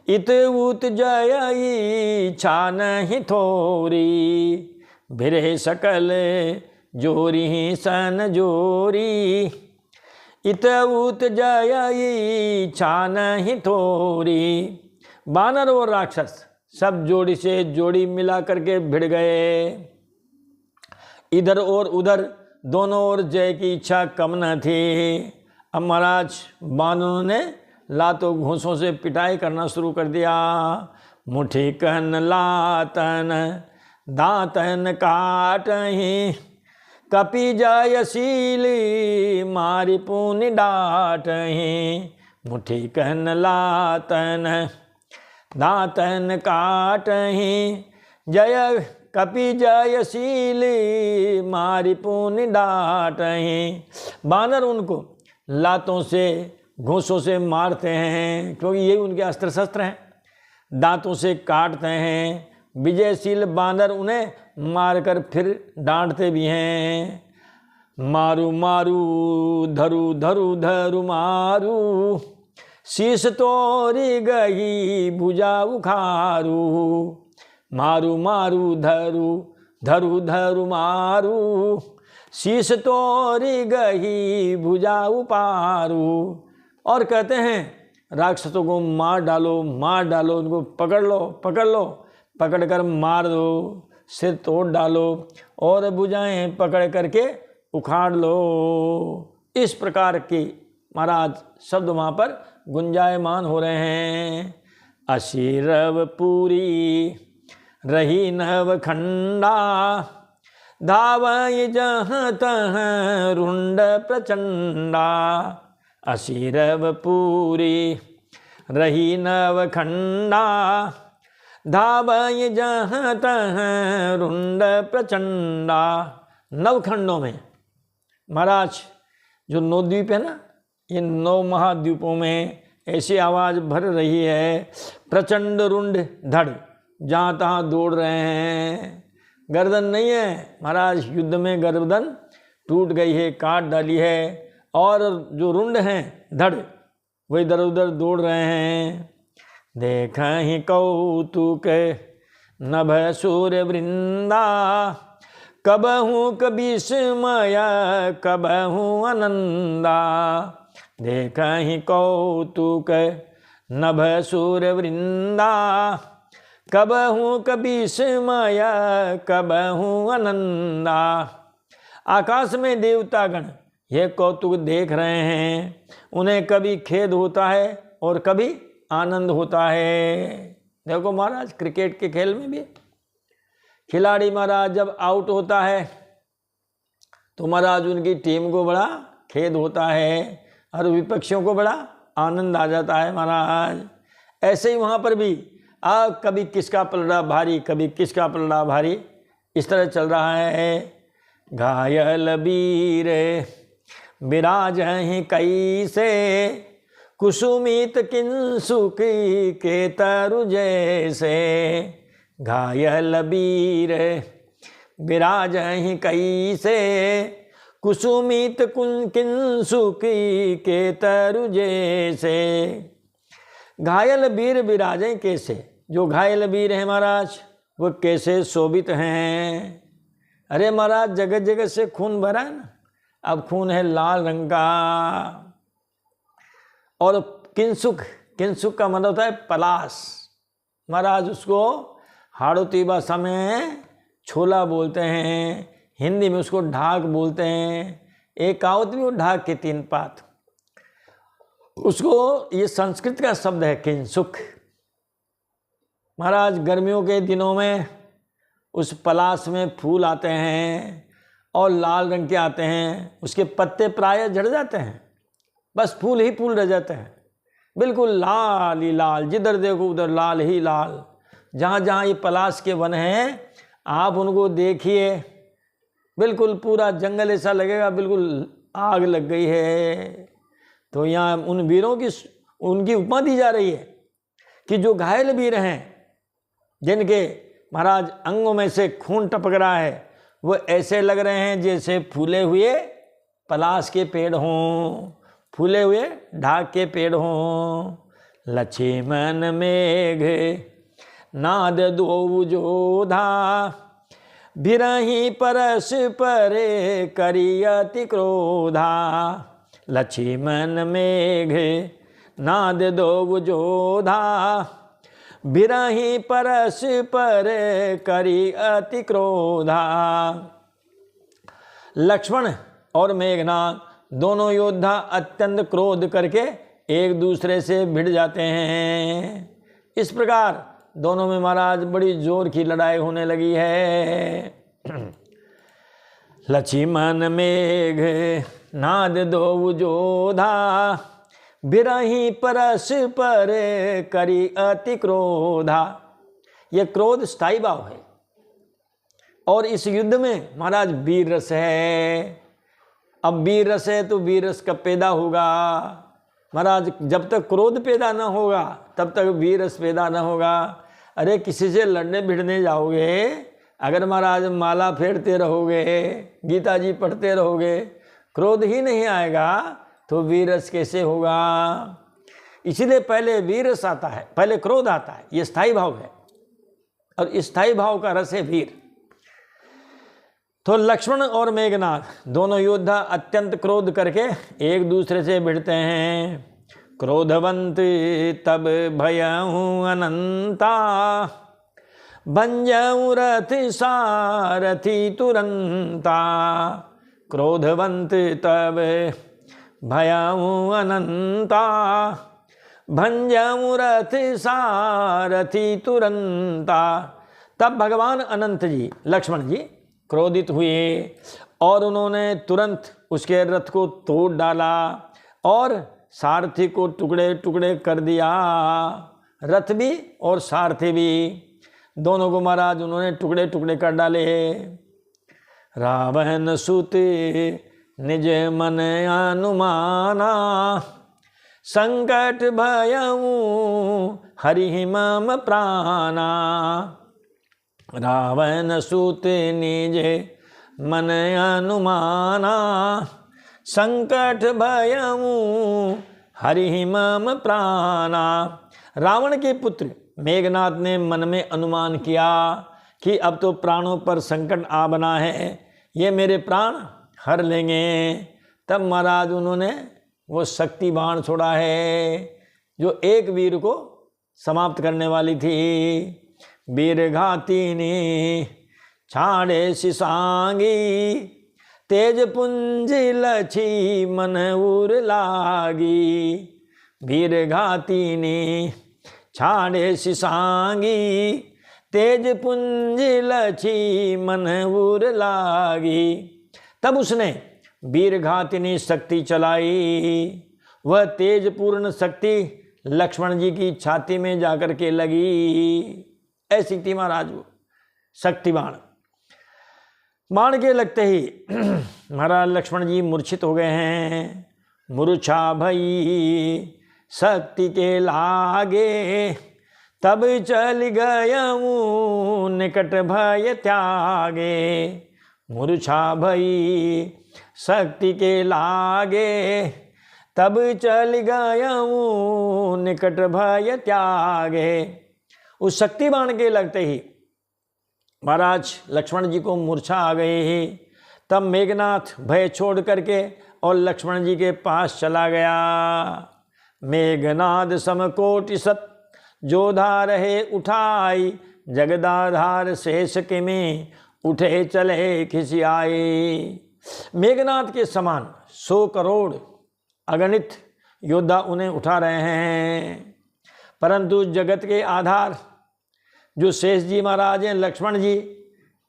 S1: इत उत जय इच्छा नहीं थोरी। भिरे सकल जोरी सन जोरी, इत उत जय इच्छा नहीं थोरी। बानर और राक्षस सब जोड़ी से जोड़ी मिला करके भिड़ गए। इधर और उधर दोनों ओर जय की इच्छा कम न थी। अब महाराज बानरों ने लातों घूंसों से पिटाई करना शुरू कर दिया। मुठी कहन लातन दातन काटही, कपि जयशीली मारि पुनि डाटही। मुठी कहन लातन दातन काटही, जय कपि जयशीली मारि पुनि डाटही। बानर उनको लातों से घूंसों से मारते हैं, क्योंकि ये उनके अस्त्र शस्त्र हैं। दांतों से काटते हैं। विजयशील बानर उन्हें मारकर फिर डांटते भी हैं। मारू मारू धरू धरू धरू मारू, शीश तोरी गई भुजा उखारू। मारू मारू धरू धरू धरू मारू, शीश तोरी गई भुजा उपारू। और कहते हैं राक्षसों को मार डालो, मार डालो, उनको पकड़ लो, पकड़ लो, पकड़ कर मार दो, सिर तोड़ डालो और भुजाएं पकड़ करके उखाड़ लो। इस प्रकार के महाराज शब्द वहाँ पर गुंजायमान हो रहे हैं। अशीरव पूरी रही नव खंडा, धावय जहाँ तहाँ रुंड प्रचंडा। अशीरव पूरी रही नव खंडा, धावय जहाँ तहाँ रुंड प्रचंडा। नवखंडों में महाराज जो 9 द्वीप है ना, ये 9 महाद्वीपों में ऐसी आवाज़ भर रही है, प्रचंड रुंड धड़, जहाँ तहाँ दौड़ रहे हैं। गर्दन नहीं है महाराज, युद्ध में गर्दन टूट गई है, काट डाली है, और जो रुंड हैं धड़ वही इधर उधर दौड़ रहे हैं। देखा ही कौतुक नभ सूर्य वृंदा, कबहू कभी स्मया कबहू आनंदा। देखा ही कौतुक नभ सूर्य वृंदा, कबहू कभी स्मया कबहू आनंदा। आकाश में देवतागण ये कौतुक देख रहे हैं, उन्हें कभी खेद होता है और कभी आनंद होता है। देखो महाराज क्रिकेट के खेल में भी खिलाड़ी महाराज जब आउट होता है तो महाराज उनकी टीम को बड़ा खेद होता है और विपक्षियों को बड़ा आनंद आ जाता है महाराज। ऐसे ही वहाँ पर भी कभी किसका पलड़ा भारी, कभी किसका पलड़ा भारी, इस तरह चल रहा है। घायल वीर विराज हैं कैसे, कुसुमित किंसुकी के तरु जैसे। घायल वीर विराज हैं कैसे, कुसुमित किंसुकी के तरु जैसे। घायल वीर विराजें कैसे, जो घायल वीर हैं महाराज वो कैसे शोभित हैं। अरे महाराज जगह जगह से खून भरा है ना, अब खून है लाल रंग का। और किंसुक, किंसुक का मतलब होता है पलाश, महाराज उसको हाड़ौती भाषा में छोला बोलते हैं, हिंदी में उसको ढाक बोलते हैं। एक कहावत भी वो ढाक के 3 पात, उसको ये संस्कृत का शब्द है किंसुक। महाराज गर्मियों के दिनों में उस पलाश में फूल आते हैं और लाल रंग के आते हैं, उसके पत्ते प्रायः झड़ जाते हैं, बस फूल ही फूल रह जाते हैं, बिल्कुल लाल ही लाल, जिधर देखो उधर लाल ही लाल। जहाँ जहाँ ये पलाश के वन हैं आप उनको देखिए, बिल्कुल पूरा जंगल ऐसा लगेगा बिल्कुल आग लग गई है। तो यहाँ उन वीरों की उनकी उपमा दी जा रही है कि जो घायल वीर हैं, जिनके महाराज अंगों में से खून टपक रहा है, वो ऐसे लग रहे हैं जैसे फूले हुए पलाश के पेड़ हों, फूले हुए ढाक के पेड़ हों। लक्ष्मण मेघ नाद दो जोधा, बिरही परस परे करियति क्रोधा। लक्ष्मण मेघ नाद दो जोधा, बिरही परस पर करी अति क्रोधा। लक्ष्मण और मेघनाद दोनों योद्धा अत्यंत क्रोध करके एक दूसरे से भिड़ जाते हैं। इस प्रकार दोनों में महाराज बड़ी जोर की लड़ाई होने लगी है। लक्ष्मण मेघ नाद दो जोधा, बिरही परस पर करी अति क्रोधा। ये क्रोध स्थायी भाव है और इस युद्ध में महाराज वीर रस है। अब वीर रस है तो वीर रस कब पैदा होगा महाराज? जब तक क्रोध पैदा ना होगा तब तक वीर रस पैदा ना होगा। अरे किसी से लड़ने भिड़ने जाओगे, अगर महाराज माला फेरते रहोगे, गीता जी पढ़ते रहोगे, क्रोध ही नहीं आएगा तो वीर रस कैसे होगा? इसीलिए पहले वीर रस आता है, पहले क्रोध आता है। ये स्थायी भाव है और इस स्थायी भाव का रस है वीर। तो लक्ष्मण और मेघनाद दोनों योद्धा अत्यंत क्रोध करके एक दूसरे से भिड़ते हैं। क्रोधवंत तब भयऊँ अनंता, भंजऊँ रथ सारथी तुरंता। क्रोधवंत तब भयऊँ अनंता, भंजऊँ रथ सारथी तुरंता। तब भगवान अनंत जी, लक्ष्मण जी क्रोधित हुए और उन्होंने तुरंत उसके रथ को तोड़ डाला और सारथी को टुकड़े टुकड़े कर दिया। रथ भी और सारथी भी, दोनों को महाराज उन्होंने टुकड़े टुकड़े कर डाले। रावण सुत निज मन अनुमाना, संकट भयऊँ हरि मम प्राणा। रावण सुत निज मन अनुमाना, संकट भयऊँ हरि मम प्राणा। रावण के पुत्र मेघनाद ने मन में अनुमान किया कि अब तो प्राणों पर संकट आ बना है, ये मेरे प्राण हर लेंगे। तब महाराज उन्होंने वो शक्ति बाण छोड़ा है जो एक वीर को समाप्त करने वाली थी। वीर घाती ने छाड़े सिसांगी, तेज पुंज लछी मन उर लागी। वीर घाती ने छाड़े सिसांगी, तेज पुंज लछी मन उर लागी। तब उसने वीर घातिनी शक्ति चलाई। वह तेज पूर्ण शक्ति लक्ष्मण जी की छाती में जाकर के लगी। ऐसी थी महाराज वो शक्ति बाण। बाण के लगते ही महाराज लक्ष्मण जी मूर्छित हो गए हैं। मूर्छा भई शक्ति के लागे, तब चल गयऊँ निकट भय त्यागे। मूर्छा भई शक्ति के लागे, तब चल गयऊँ निकट भय त्यागे। उस शक्ति बाण के लगते ही महाराज लक्ष्मण जी को मूर्छा आ गई। तब मेघनाथ भय छोड़ करके और लक्ष्मण जी के पास चला गया। मेघनाद समकोटि सत जोधा रहे उठाई, जगदाधार शेष के में उठे चले खिसियाए। मेघनाद के समान 100 करोड़ अगणित योद्धा उन्हें उठा रहे हैं, परंतु जगत के आधार जो शेष जी महाराज हैं, लक्ष्मण जी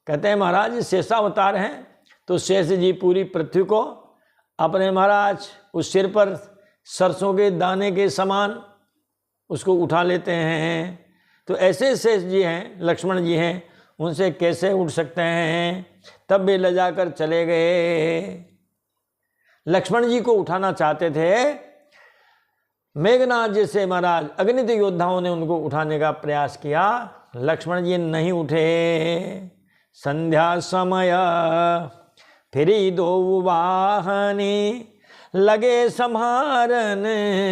S1: कहते हैं महाराज शेषावतार हैं, तो शेष जी पूरी पृथ्वी को अपने महाराज उस सिर पर सरसों के दाने के समान उसको उठा लेते हैं। तो ऐसे शेष जी हैं, लक्ष्मण जी हैं, उनसे कैसे उठ सकते हैं। तब वे लजा कर चले गए। लक्ष्मण जी को उठाना चाहते थे। मेघनाद जैसे महाराज अगणित योद्धाओं ने उनको उठाने का प्रयास किया, लक्ष्मण जी नहीं उठे। संध्या समय फिरी दो वाहनी, लगे संहारन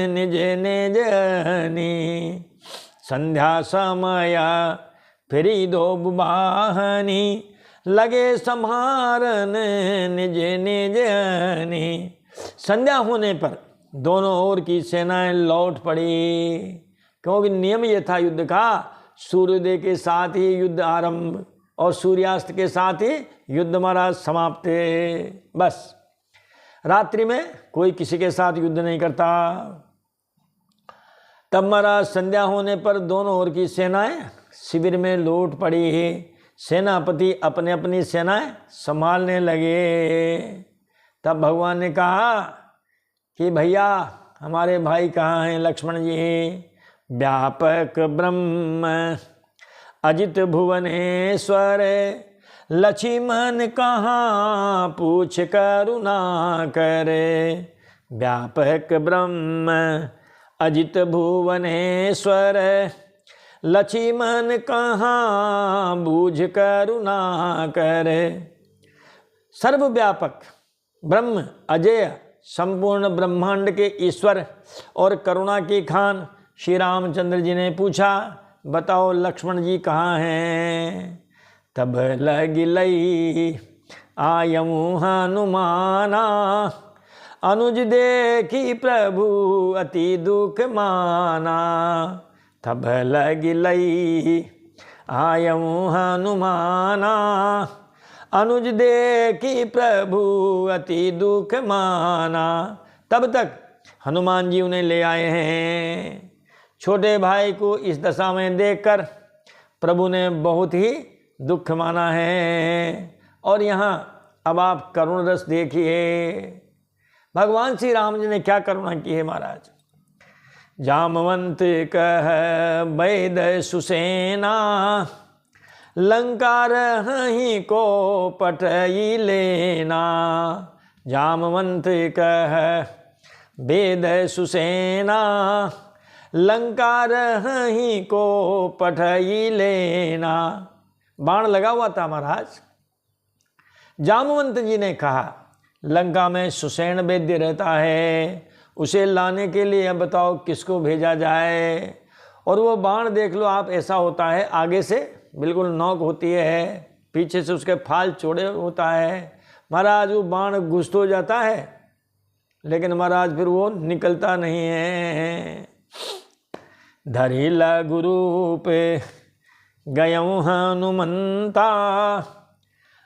S1: निज निजनी। संध्या समय फिरी दो वाहनी, लगे संहारन निज निजनी। संध्या होने पर दोनों ओर की सेनाएं लौट पड़ी, क्योंकि नियम ये था युद्ध का, सूर्योदय के साथ ही युद्ध आरंभ और सूर्यास्त के साथ ही युद्ध महाराज समाप्त। बस रात्रि में कोई किसी के साथ युद्ध नहीं करता। तब महाराज संध्या होने पर दोनों ओर की सेनाएं शिविर में लौट पड़ी। सेनापति अपने अपनी सेनाएं संभालने लगे। तब भगवान ने कहा कि भैया हमारे भाई कहाँ हैं लक्ष्मण जी। व्यापक ब्रह्म अजित भुवनेश्वर, लक्ष्मण कहाँ पूछ करुणा करे। व्यापक ब्रह्म अजित भुवनेश्वर, लक्ष्मण कहाँ बूझ करुणा करे। सर्वव्यापक ब्रह्म अजय संपूर्ण ब्रह्मांड के ईश्वर और करुणा की खान श्री रामचंद्र जी ने पूछा, बताओ लक्ष्मण जी कहाँ हैं। तब लगी लई आयऊ हनुमाना, अनुज देखी प्रभु अति दुख माना, तब लगी लई आयऊँ हनुमाना। अनुज देखी प्रभु अति दुख माना, तब तक हनुमान जी उन्हें ले आए हैं। छोटे भाई को इस दशा में देखकर प्रभु ने बहुत ही दुख माना है। और यहाँ अब आप करुण रस देखिए, भगवान श्री राम जी ने क्या करुणा की है महाराज। जामवंत कह वैद सुसेना, लंका रही को पटई लेना। जामवंत कह वेद सुसेना, लंका रही को पटई लेना। बाण लगा हुआ था महाराज। जामवंत जी ने कहा लंका में सुसेन वैद्य रहता है, उसे लाने के लिए अब बताओ किसको भेजा जाए। और वो बाण देख लो आप, ऐसा होता है आगे से बिल्कुल नोक होती है, पीछे से उसके फाल चौड़े होता है। महाराज वो बाण घुस तो जाता है, लेकिन महाराज फिर वो निकलता नहीं है। धरी लघु रूप गयऊँ हनुमंता,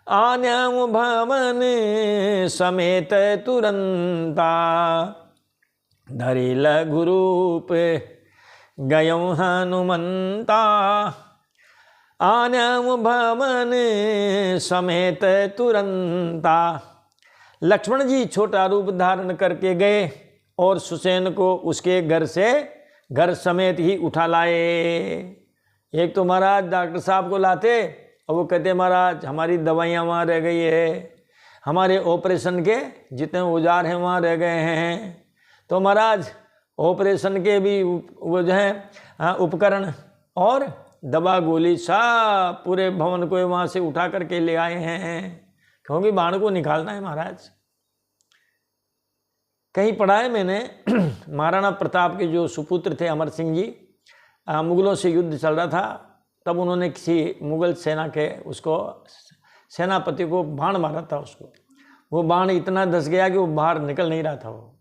S1: आन्यऊ भवन समेत तुरंता। धरी लघु रूप गयऊँ हनुमंता, आन्यऊ भवन समेत तुरंता। लक्ष्मण जी छोटा रूप धारण करके गए और सुसेन को उसके घर समेत ही उठा लाए। एक तो महाराज डॉक्टर साहब को लाते और वो कहते महाराज हमारी दवाइयाँ वहाँ रह गई है, हमारे ऑपरेशन के जितने औजार हैं वहाँ रह गए हैं। तो महाराज ऑपरेशन के भी वो जो है उपकरण और दवा गोली सब पूरे भवन को वहाँ से उठा करके ले आए हैं, क्योंकि बाण को निकालना है महाराज। कहीं पढ़ा है मैंने, महाराणा प्रताप के जो सुपुत्र थे अमर सिंह जी, मुगलों से युद्ध चल रहा था, तब उन्होंने किसी मुगल सेना के उसको सेनापति को बाण मारा था। उसको वो बाण इतना धस गया कि वो बाहर निकल नहीं रहा था, वो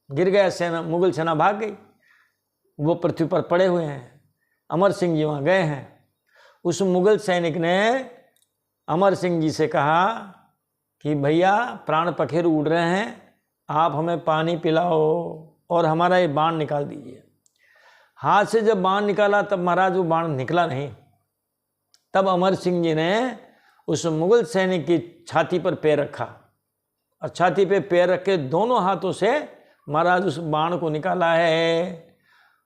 S1: गिर गया। सेना मुगल सेना भाग गई, वो पृथ्वी पर पड़े हुए हैं। अमर सिंह जी वहाँ गए हैं। उस मुगल सैनिक ने अमर सिंह जी से कहा कि भैया प्राण पखेरु उड़ रहे हैं, आप हमें पानी पिलाओ और हमारा ये बाण निकाल दीजिए। हाथ से जब बाण निकाला तब महाराज वो बाण निकला नहीं। तब अमर सिंह जी ने उस मुगल सैनिक की छाती पर पैर रखा और छाती पे पैर रख के दोनों हाथों से महाराज उस बाण को निकाला है।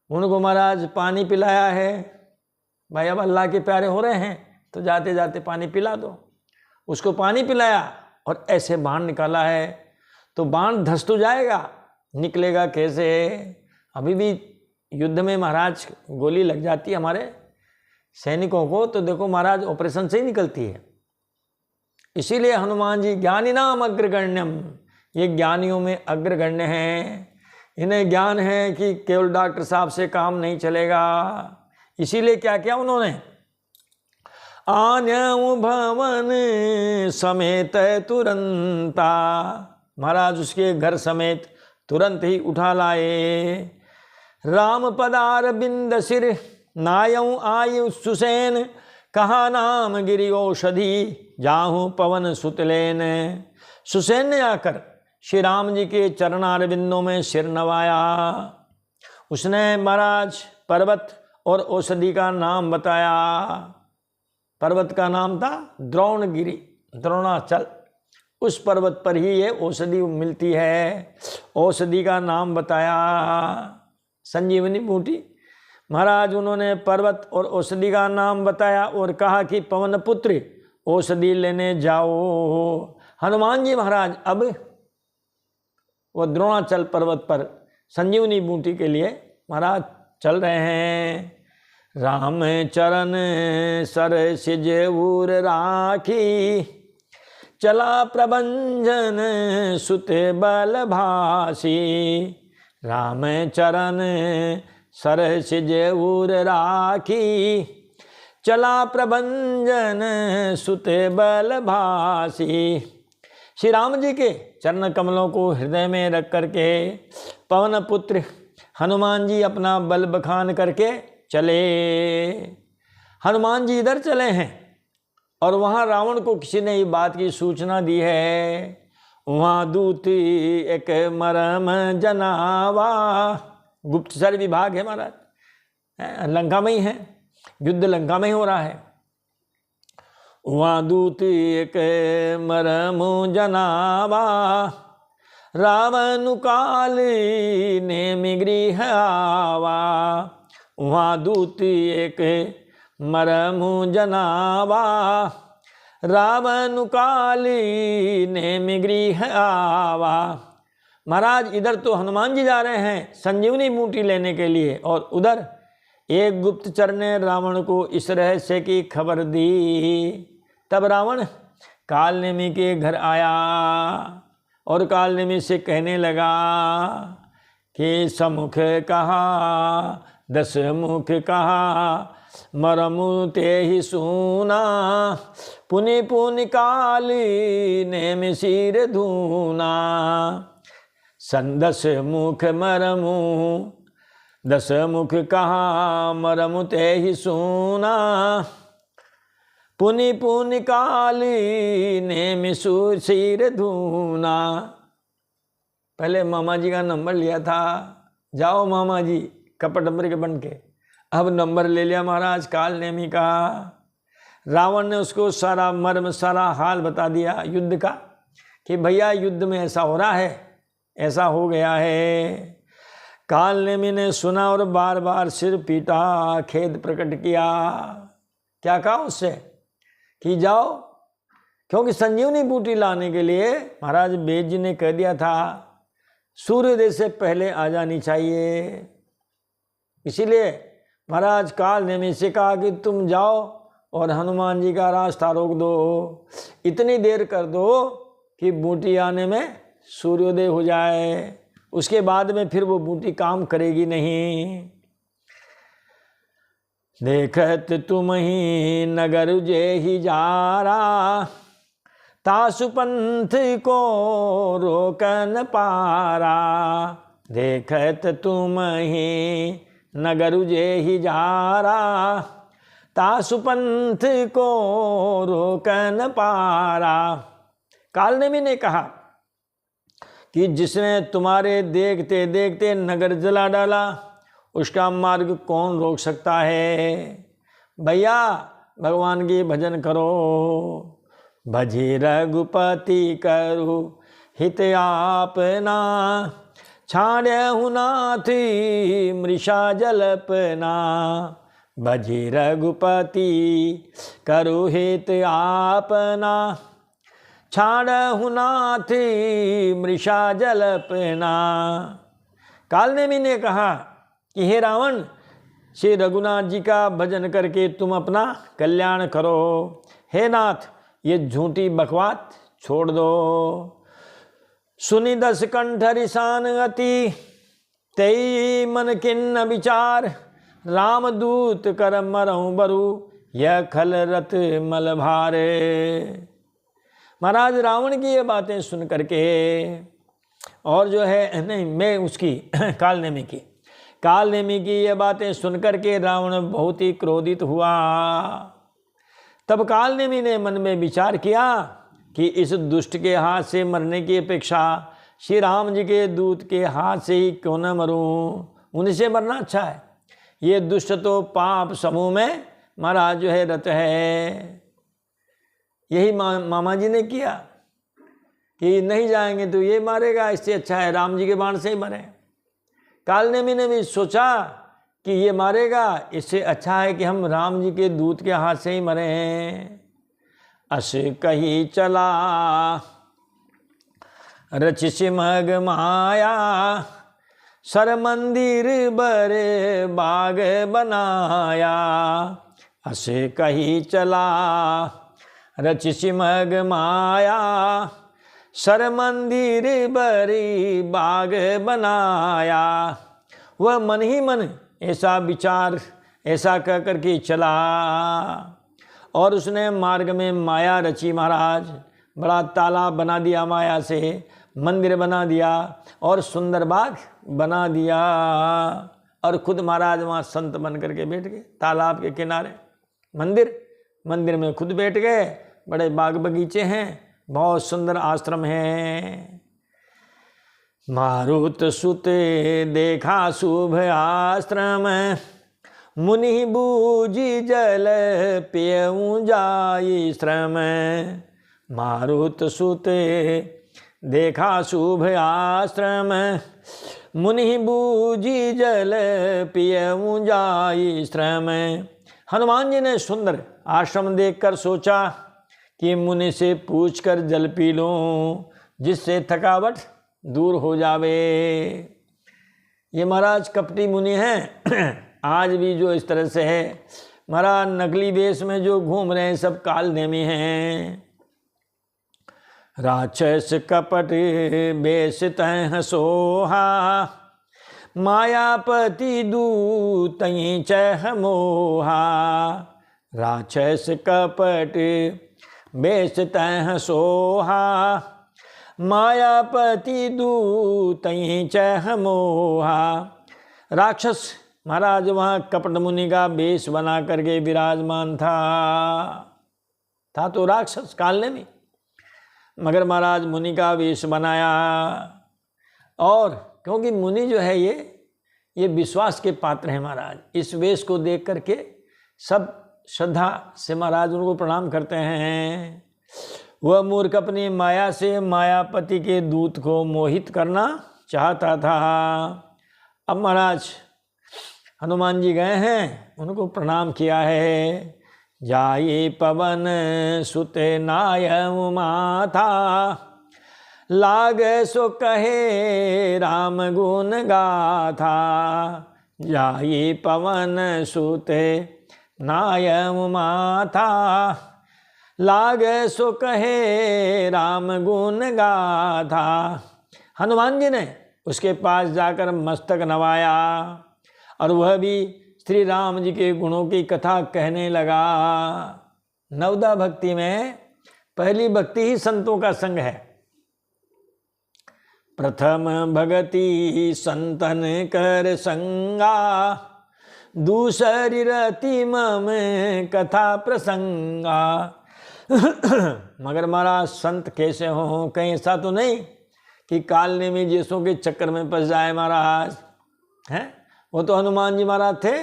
S1: उनको महाराज पानी पिलाया है। भाई अब अल्लाह के प्यारे हो रहे हैं तो जाते जाते पानी पिला दो। उसको पानी पिलाया और ऐसे बाण निकाला है। तो बाण धस तो जाएगा, निकलेगा कैसे? अभी भी युद्ध में महाराज गोली लग जाती है हमारे सैनिकों को, तो देखो महाराज ऑपरेशन से ही निकलती है। इसीलिए हनुमान जी ज्ञानी नाम अग्रगण्यम, ये ज्ञानियों में अग्रगण्य हैं। इन्हें ज्ञान है कि केवल डॉक्टर साहब से काम नहीं चलेगा। इसीलिए क्या किया उन्होंने, आन्यऊ भवन समेत तुरंता, महाराज उसके घर समेत तुरंत ही उठा लाए। राम पदार बिंद सिर नायऊ आयु सुसेन, कहा नाम गिरि औषधि जाहू पवन सुतलेन। सुसेन ने आकर श्री राम जी के चरणार बिंदों में सिर नवाया। उसने महाराज पर्वत और औषधि का नाम बताया। पर्वत का नाम था द्रोणगिरि, द्रोणाचल। उस पर्वत पर ही ये औषधि मिलती है। औषधि का नाम बताया संजीवनी बूटी। महाराज उन्होंने पर्वत और औषधि का नाम बताया और कहा कि पवन पुत्र औषधि लेने जाओ। हनुमान जी महाराज अब वो द्रोणाचल पर्वत पर संजीवनी बूटी के लिए महाराज चल रहे हैं। राम चरण सर सिज उर राखी, चला प्रभंजन सुत बल भासी। राम चरण सर सिज उर राखी, चला प्रभंजन सुत बल भासी। श्री राम जी के चरण कमलों को हृदय में रख करके पवन पुत्र हनुमान जी अपना बल बखान करके चले। हनुमान जी इधर चले हैं और वहाँ रावण को किसी ने ये बात की सूचना दी है। वहाँ दूत एक मरम जनावा, गुप्तचर विभाग है महाराज, लंका में ही है, युद्ध लंका में ही हो रहा है। वहाँ दूत एक मरम जनावा, रावण काल ने गृह आवा। वहाँ दूत एक मरम जनावा, रावण काली ने गृह आवा। महाराज इधर तो हनुमान जी जा रहे हैं संजीवनी बूटी लेने के लिए, और उधर एक गुप्तचर ने रावण को इस रहस्य की खबर दी। तब रावण कालनेमी के घर आया और कालनेमी से कहने लगा कि समुख कहा 10 मुख कहा, मरमु ते ही सुना, पुनि पुनि काली ने मिसिर धूना। 10 मुख मरमु 10 मुख कहा, मरमु ते ही सुना, पुनि पुनि काली ने मिसिर धूना। पहले मामा जी का नंबर लिया था, जाओ मामा जी कपट अमर के बन के, अब नंबर ले लिया महाराज कालनेमी का। रावण ने उसको सारा मर्म सारा हाल बता दिया युद्ध का, कि भैया युद्ध में ऐसा हो रहा है, ऐसा हो गया है। कालनेमी ने सुना और बार बार सिर पीटा, खेद प्रकट किया। क्या कहा उससे कि जाओ, क्योंकि संजीवनी बूटी लाने के लिए महाराज वेद जी ने कह दिया था सूर्योदय से पहले आ जानी चाहिए। इसीलिए महाराज कालनेमी से कहा कि तुम जाओ और हनुमान जी का रास्ता रोक दो, इतनी देर कर दो कि बूटी आने में सूर्योदय हो जाए, उसके बाद में फिर वो बूटी काम करेगी नहीं। देखत तुम ही नगर जे ही जारा, तासु पंथ को रोकन पारा। देखत तुम ही नगर जे ही जारा, तासु पंथ को रोकन पारा। कालनेमी ने कहा कि जिसने तुम्हारे देखते देखते नगर जला डाला, उसका मार्ग कौन रोक सकता है। भैया भगवान की भजन करो, भजी रघुपति करो हित आपना, छाड़हु नाथ मृषा जलपना। भजी रघुपति करो हित आपना, छाड़हु नाथ मृषा जलपना। कालनेमी ने कहा कि हे रावण, श्री रघुनाथ जी का भजन करके तुम अपना कल्याण करो। हे नाथ, ये झूठी बकवास छोड़ दो। सुनि 10 कंठ रिसान अति, तेई मन किन्न विचार। रामदूत कर मरहु बरु, यह खल रत मल भारे। महाराज रावण की ये बातें सुन करके, और जो है नहीं मैं उसकी कालनेमी की ये बातें सुन करके रावण बहुत ही क्रोधित हुआ। तब कालनेमी ने मन में विचार किया कि इस दुष्ट के हाथ से मरने की अपेक्षा श्री राम जी के दूत के हाथ से ही क्यों न मरूं, उनसे मरना अच्छा है। ये दुष्ट तो पाप समूह में महाराज जो है रत है। यही मामा जी ने किया कि नहीं जाएंगे तो ये मारेगा, इससे अच्छा है राम जी के बाण से ही मरे। कालनेमी ने भी सोचा कि ये मारेगा, इससे अच्छा है कि हम राम जी के दूत के हाथ से ही मरे हैं। अस कही चला रच सिमग माया, सर मंदिर बर बाग बनाया। अस कही चला रच सिमग माया, सर मंदिर बरी बाग बनाया। वह मन ही मन ऐसा विचार ऐसा कह करके चला, और उसने मार्ग में माया रची महाराज। बड़ा तालाब बना दिया माया से, मंदिर बना दिया और सुंदर बाग बना दिया, और खुद महाराज वहाँ संत बन करके बैठ गए तालाब के किनारे। मंदिर में खुद बैठ गए, बड़े बाग बगीचे हैं, बहुत सुंदर आश्रम है। मारुत सुते देखा शुभ आश्रम, मुनि बूझी जल पेऊं जाई श्रम। मारुत सुते देखा शुभ आश्रम, मुनि बूझी जल पियऊं जाई श्रम। हनुमान जी ने सुंदर आश्रम देखकर सोचा कि मुनि से पूछकर जल पी लूं, जिससे थकावट दूर हो जावे। ये महाराज कपटी मुनि हैं आज भी जो इस तरह से है, महाराज नकली वेश में जो घूम रहे हैं सब कालनेमी हैं। राक्षस कपट बेश तह सोहा, मायापति दूत चह मोहा। राक्षस कपट बेश तह सोहा, मायापति दूत चह मोहा। राक्षस महाराज वहाँ कपट मुनि का वेश बना करके विराजमान था तो राक्षस कालनेमी, मगर महाराज मुनि का वेश बनाया। और क्योंकि मुनि जो है ये विश्वास के पात्र हैं महाराज, इस वेश को देख करके सब श्रद्धा से महाराज उनको प्रणाम करते हैं। वह मूर्ख अपनी माया से मायापति के दूत को मोहित करना चाहता था। अब महाराज हनुमान जी गए हैं, उनको प्रणाम किया है। जाये पवन सुते नाय माथा, लाग सो कहे राम गुण गाथा। जाये पवन सुते नाय माथा, लाग सो कहे राम गुण गाथा। हनुमान जी ने उसके पास जाकर मस्तक नवाया और वह भी श्री राम जी के गुणों की कथा कहने लगा। नवदा भक्ति में पहली भक्ति ही संतों का संग है। प्रथम भगति संतन कर संगा, दूसरी रति मम कथा प्रसंगा। मगर महाराज संत कैसे हो, कहीं ऐसा तो नहीं कि कालनेमी जैसों के चक्कर में फंस जाए महाराज हैं। वो तो हनुमान जी महाराज थे,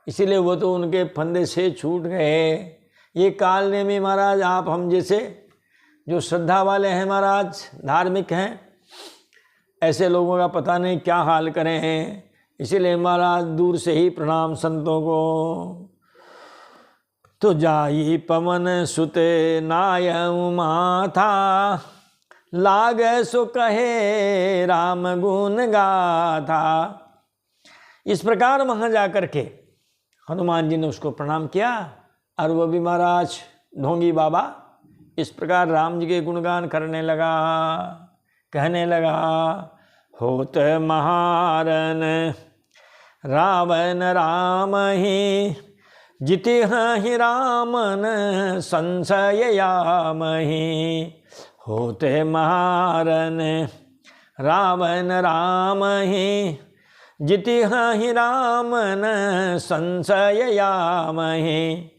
S1: इसीलिए वो तो उनके फंदे से छूट गए। ये कालनेमी महाराज आप हम जैसे जो श्रद्धा वाले हैं महाराज, धार्मिक हैं, ऐसे लोगों का पता नहीं क्या हाल करें हैं। इसीलिए महाराज दूर से ही प्रणाम संतों को। तो जाई पवन सुते नाय माथा, लाग सो कहे राम गुण गाथा। इस प्रकार वहाँ जा कर के हनुमान जी ने उसको प्रणाम किया और वो भी महाराज ढोंगी बाबा इस प्रकार राम जी के गुणगान करने लगा, कहने लगा। होत महारन रावण राम ही, जिति ही रामन संशय यामहि। होते महारन रावण राम ही, जिति ही रामन संशय यामहि।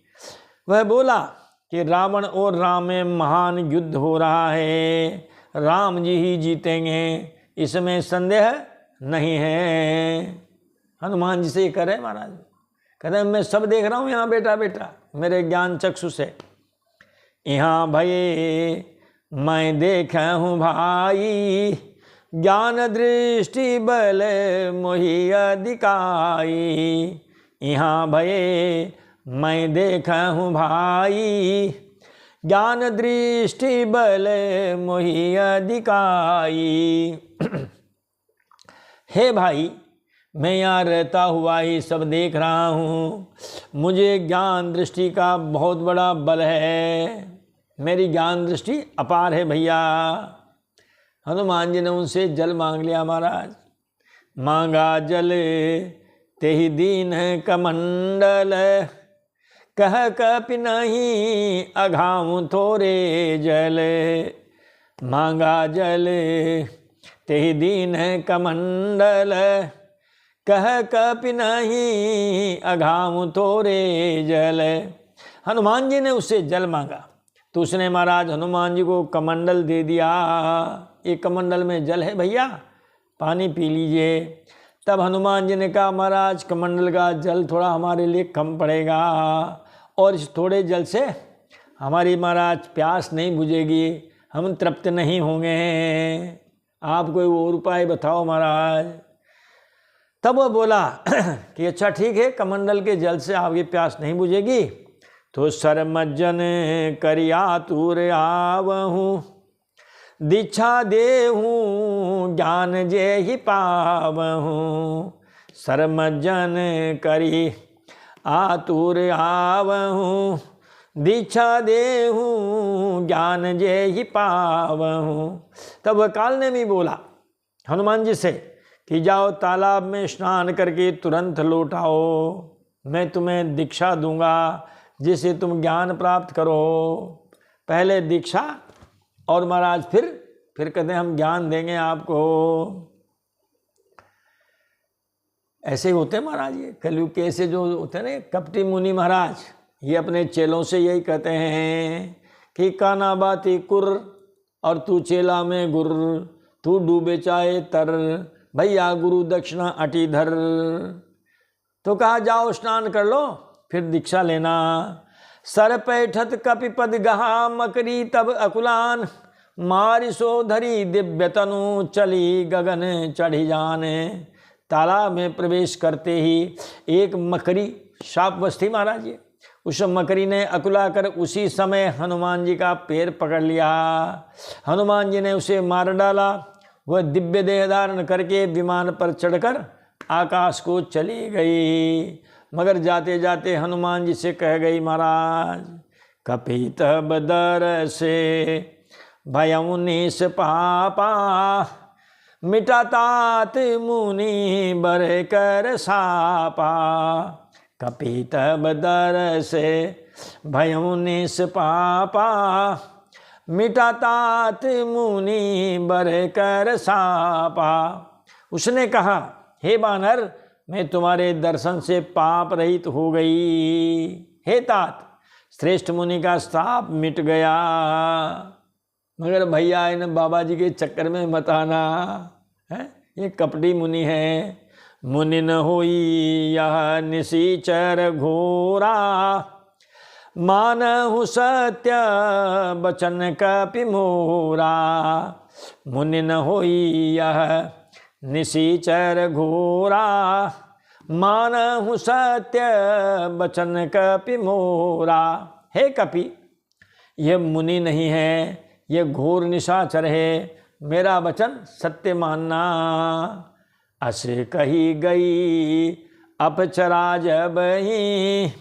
S1: वह बोला कि रावण और राम में महान युद्ध हो रहा है, राम जी ही जीतेंगे, इसमें संदेह नहीं है। हनुमान जी से ये करे महाराज, कहते मैं सब देख रहा हूँ यहाँ बेटा बेटा मेरे ज्ञान चक्षु से। यहाँ भये मैं देखा हूँ भाई, ज्ञान दृष्टि बल मोहि अधिकाई। यहाँ भये मैं देखा हूँ भाई, ज्ञान दृष्टि बल मोहि अधिकाई। हे भाई, मैं यहाँ रहता हुआ ही सब देख रहा हूँ, मुझे ज्ञान दृष्टि का बहुत बड़ा बल है, मेरी ज्ञान दृष्टि अपार है भैया। हनुमान जी ने उनसे जल मांग लिया महाराज। मांगा जल तेहि दीन कमंडल, कह कपि नहीं अघाऊं थोरे जल, मांगा जल तेहि दीन कमंडल, कह कपि नहीं अघाऊं थोरे जल। हनुमान जी ने उससे जल मांगा तो उसने महाराज हनुमान जी को कमंडल दे दिया। एक कमंडल में जल है भैया, पानी पी लीजिए। तब हनुमान जी ने कहा महाराज कमंडल का जल थोड़ा हमारे लिए कम पड़ेगा, और इस थोड़े जल से हमारी महाराज प्यास नहीं बुझेगी, हम तृप्त नहीं होंगे, आप कोई और उपाय बताओ महाराज। तब वह बोला कि अच्छा ठीक है, कमंडल के जल से आपकी प्यास नहीं बुझेगी तो सरमज्जन करिया तूर आवहूँ, दीक्षा देहूँ ज्ञान जे ही पावहूँ। सरमज्जन करी आतुर आवहूँ, दीक्षा देहूँ ज्ञान जे ही पावहूँ। तब वह कालनेमी बोला हनुमान जी से कि जाओ तालाब में स्नान करके तुरंत लौट आओ, मैं तुम्हें दीक्षा दूंगा जिससे तुम ज्ञान प्राप्त करो। पहले दीक्षा और महाराज फिर कहते हैं हम ज्ञान देंगे आपको। ऐसे होते हैं महाराज, ये कलयुग के ऐसे जो होते हैं ना कपटी मुनि महाराज, ये अपने चेलों से यही कहते हैं कि काना बाती कुर और तू चेला में गुर, तू डूबे चाहे तर, भैया गुरु दक्षिणा अटी धर। तो कहा जाओ स्नान कर लो फिर दीक्षा लेना। सर पैठत कपिपद गहा मकरी तब अकुलान, मारिसो धरी दिव्य तनु चली गगन चढ़ी जाने। तालाब में प्रवेश करते ही एक मकरी शापवश थी महाराज जी, उस मकरी ने अकुला कर उसी समय हनुमान जी का पैर पकड़ लिया। हनुमान जी ने उसे मार डाला। वह दिव्य देह धारण करके विमान पर चढ़कर आकाश को चली गई। मगर जाते जाते हनुमान जी से कह गई महाराज कपित बदर से भयं निस पापा, मिटा तात मुनि बर कर सापा। कपित बदर से भयं निस पापा, मिटा तात मुनि बर कर सापा। उसने कहा हे बानर, मैं तुम्हारे दर्शन से पाप रहित हो गई। हे तात, श्रेष्ठ मुनि का शाप मिट गया। मगर भैया इन बाबा जी के चक्कर में मत आना है, ये कपटी मुनि है। मुनि न होई यह निशिचर घोरा, मानहु सत्य बचन कपि मोरा। मुनि न होई यह निशिचर घोरा, मानहु सत्य बचन कपि मोरा। हे कपि, यह मुनि नहीं है, ये घोर निशाचर है, मेरा वचन सत्य मानना। अस कही गई अपचरा जब ही,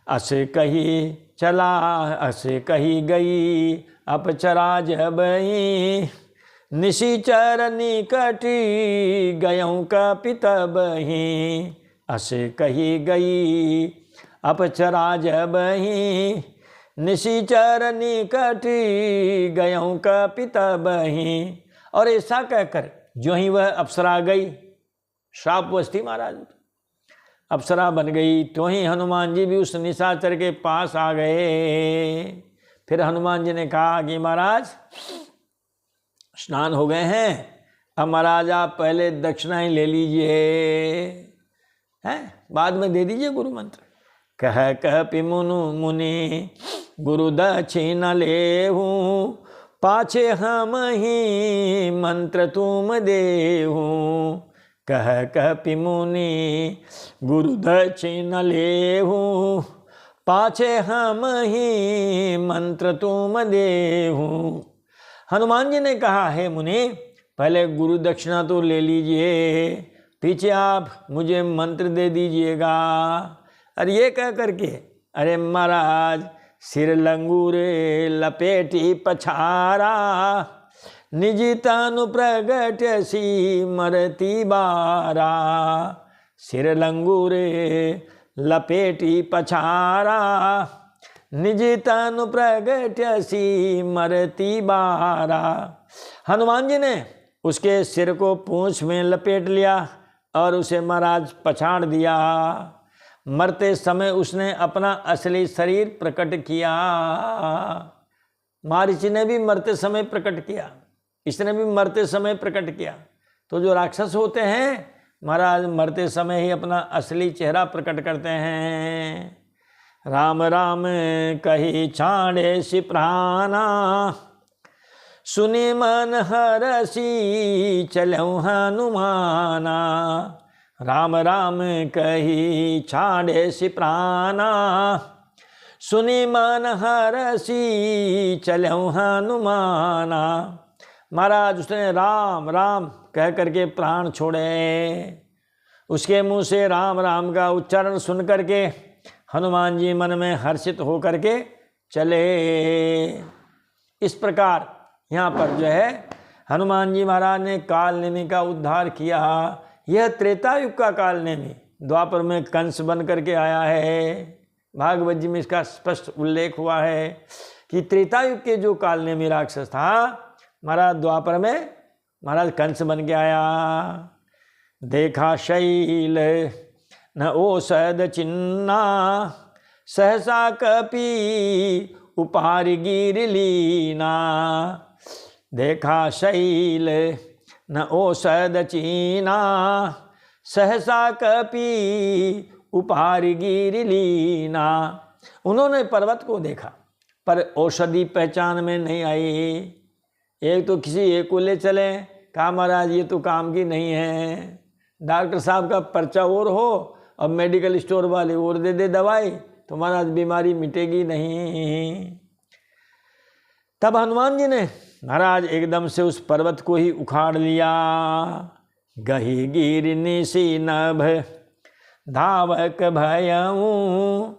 S1: अस कही चला, अस कही गई अपचरा जब ही। निशिचर निकटी गयों कपि तब ही, अस कही गई अपचरा जब ही। निशिचर निकटी गयों कपि तब ही। और ऐसा कहकर जो ही वह अप्सरा गई, श्रापवश थी महाराज, अप्सरा बन गई, तो ही हनुमान जी भी उस निशाचर के पास आ गए। फिर हनुमान जी ने कहा कि महाराज स्नान हो गए हैं, अब महाराज आप पहले दक्षिणा ही ले लीजिए, हैं बाद में दे दीजिए गुरु मंत्र। कह कपि मुनु मुनि गुरु दक्षिणा लेहूँ, पाछे हम ही मंत्र तुम देहूँ। कह कपि मुनि गुरु दक्षिणा लेहूँ, पाछे हम ही मंत्र तुम देहूँ। हनुमान जी ने कहा हे मुनि, पहले गुरु दक्षिणा तो ले लीजिए, पीछे आप मुझे मंत्र दे दीजिएगा। अरे ये कह करके अरे महाराज सिर लंगूरे लपेटी पछारा, निजी तनु प्रगट सी मरती बारा। सिर लंगूरे लपेटी पछारा, निज तनु प्रगट्यसी मरती बारा। हनुमान जी ने उसके सिर को पूंछ में लपेट लिया और उसे महाराज पछाड़ दिया। मरते समय उसने अपना असली शरीर प्रकट किया। मारीच ने भी मरते समय प्रकट किया, इसने भी मरते समय प्रकट किया। तो जो राक्षस होते हैं महाराज मरते समय ही अपना असली चेहरा प्रकट करते हैं। राम राम कही छाड़े सि प्राणा, सुनि मन हरसी चलऊ हनुमाना। राम राम कही छाड़े सि प्राणा, सुनि मन हरसी चलऊ हनुमाना। महाराज उसने राम राम कह करके प्राण छोड़े। उसके मुंह से राम राम का उच्चारण सुन करके हनुमान जी मन में हर्षित होकर के चले। इस प्रकार यहाँ पर जो है हनुमान जी महाराज ने कालनेमी का उद्धार किया। यह त्रेता युग का कालनेमी द्वापर में कंस बन करके आया है। भागवत जी में इसका स्पष्ट उल्लेख हुआ है कि त्रेता युग के जो कालनेमी राक्षस था महाराज द्वापर में महाराज कंस बन के आया। देखा शैल न औषध चिन्ना, सहसा कपि उपार गिर लीना। देखा शैल न औषध चीना, सहसा कपि उपार गिर लीना। उन्होंने पर्वत को देखा पर औषधि पहचान में नहीं आई। एक तो किसी एक को ले चले, कहा महाराज ये तो काम की नहीं है। डॉक्टर साहब का पर्चा और हो और मेडिकल स्टोर वाले और दे दे दवाई, तो महाराज बीमारी मिटेगी नहीं। तब हनुमान जी ने महाराज एकदम से उस पर्वत को ही उखाड़ लिया। गही गिर निसी नभ धावक भयऊं,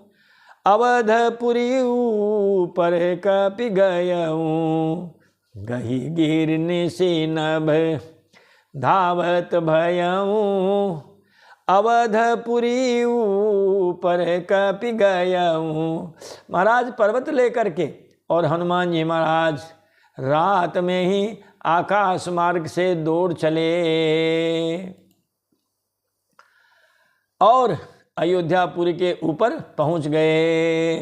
S1: अवधपुरी ऊपर कपि गयऊं। गही गिर निसी नभ धावत भयऊं, अवधपुरी ऊपर कपि गयऊं। महाराज पर्वत लेकर के और हनुमान जी महाराज रात में ही आकाश मार्ग से दौड़ चले और अयोध्यापुरी के ऊपर पहुंच गए।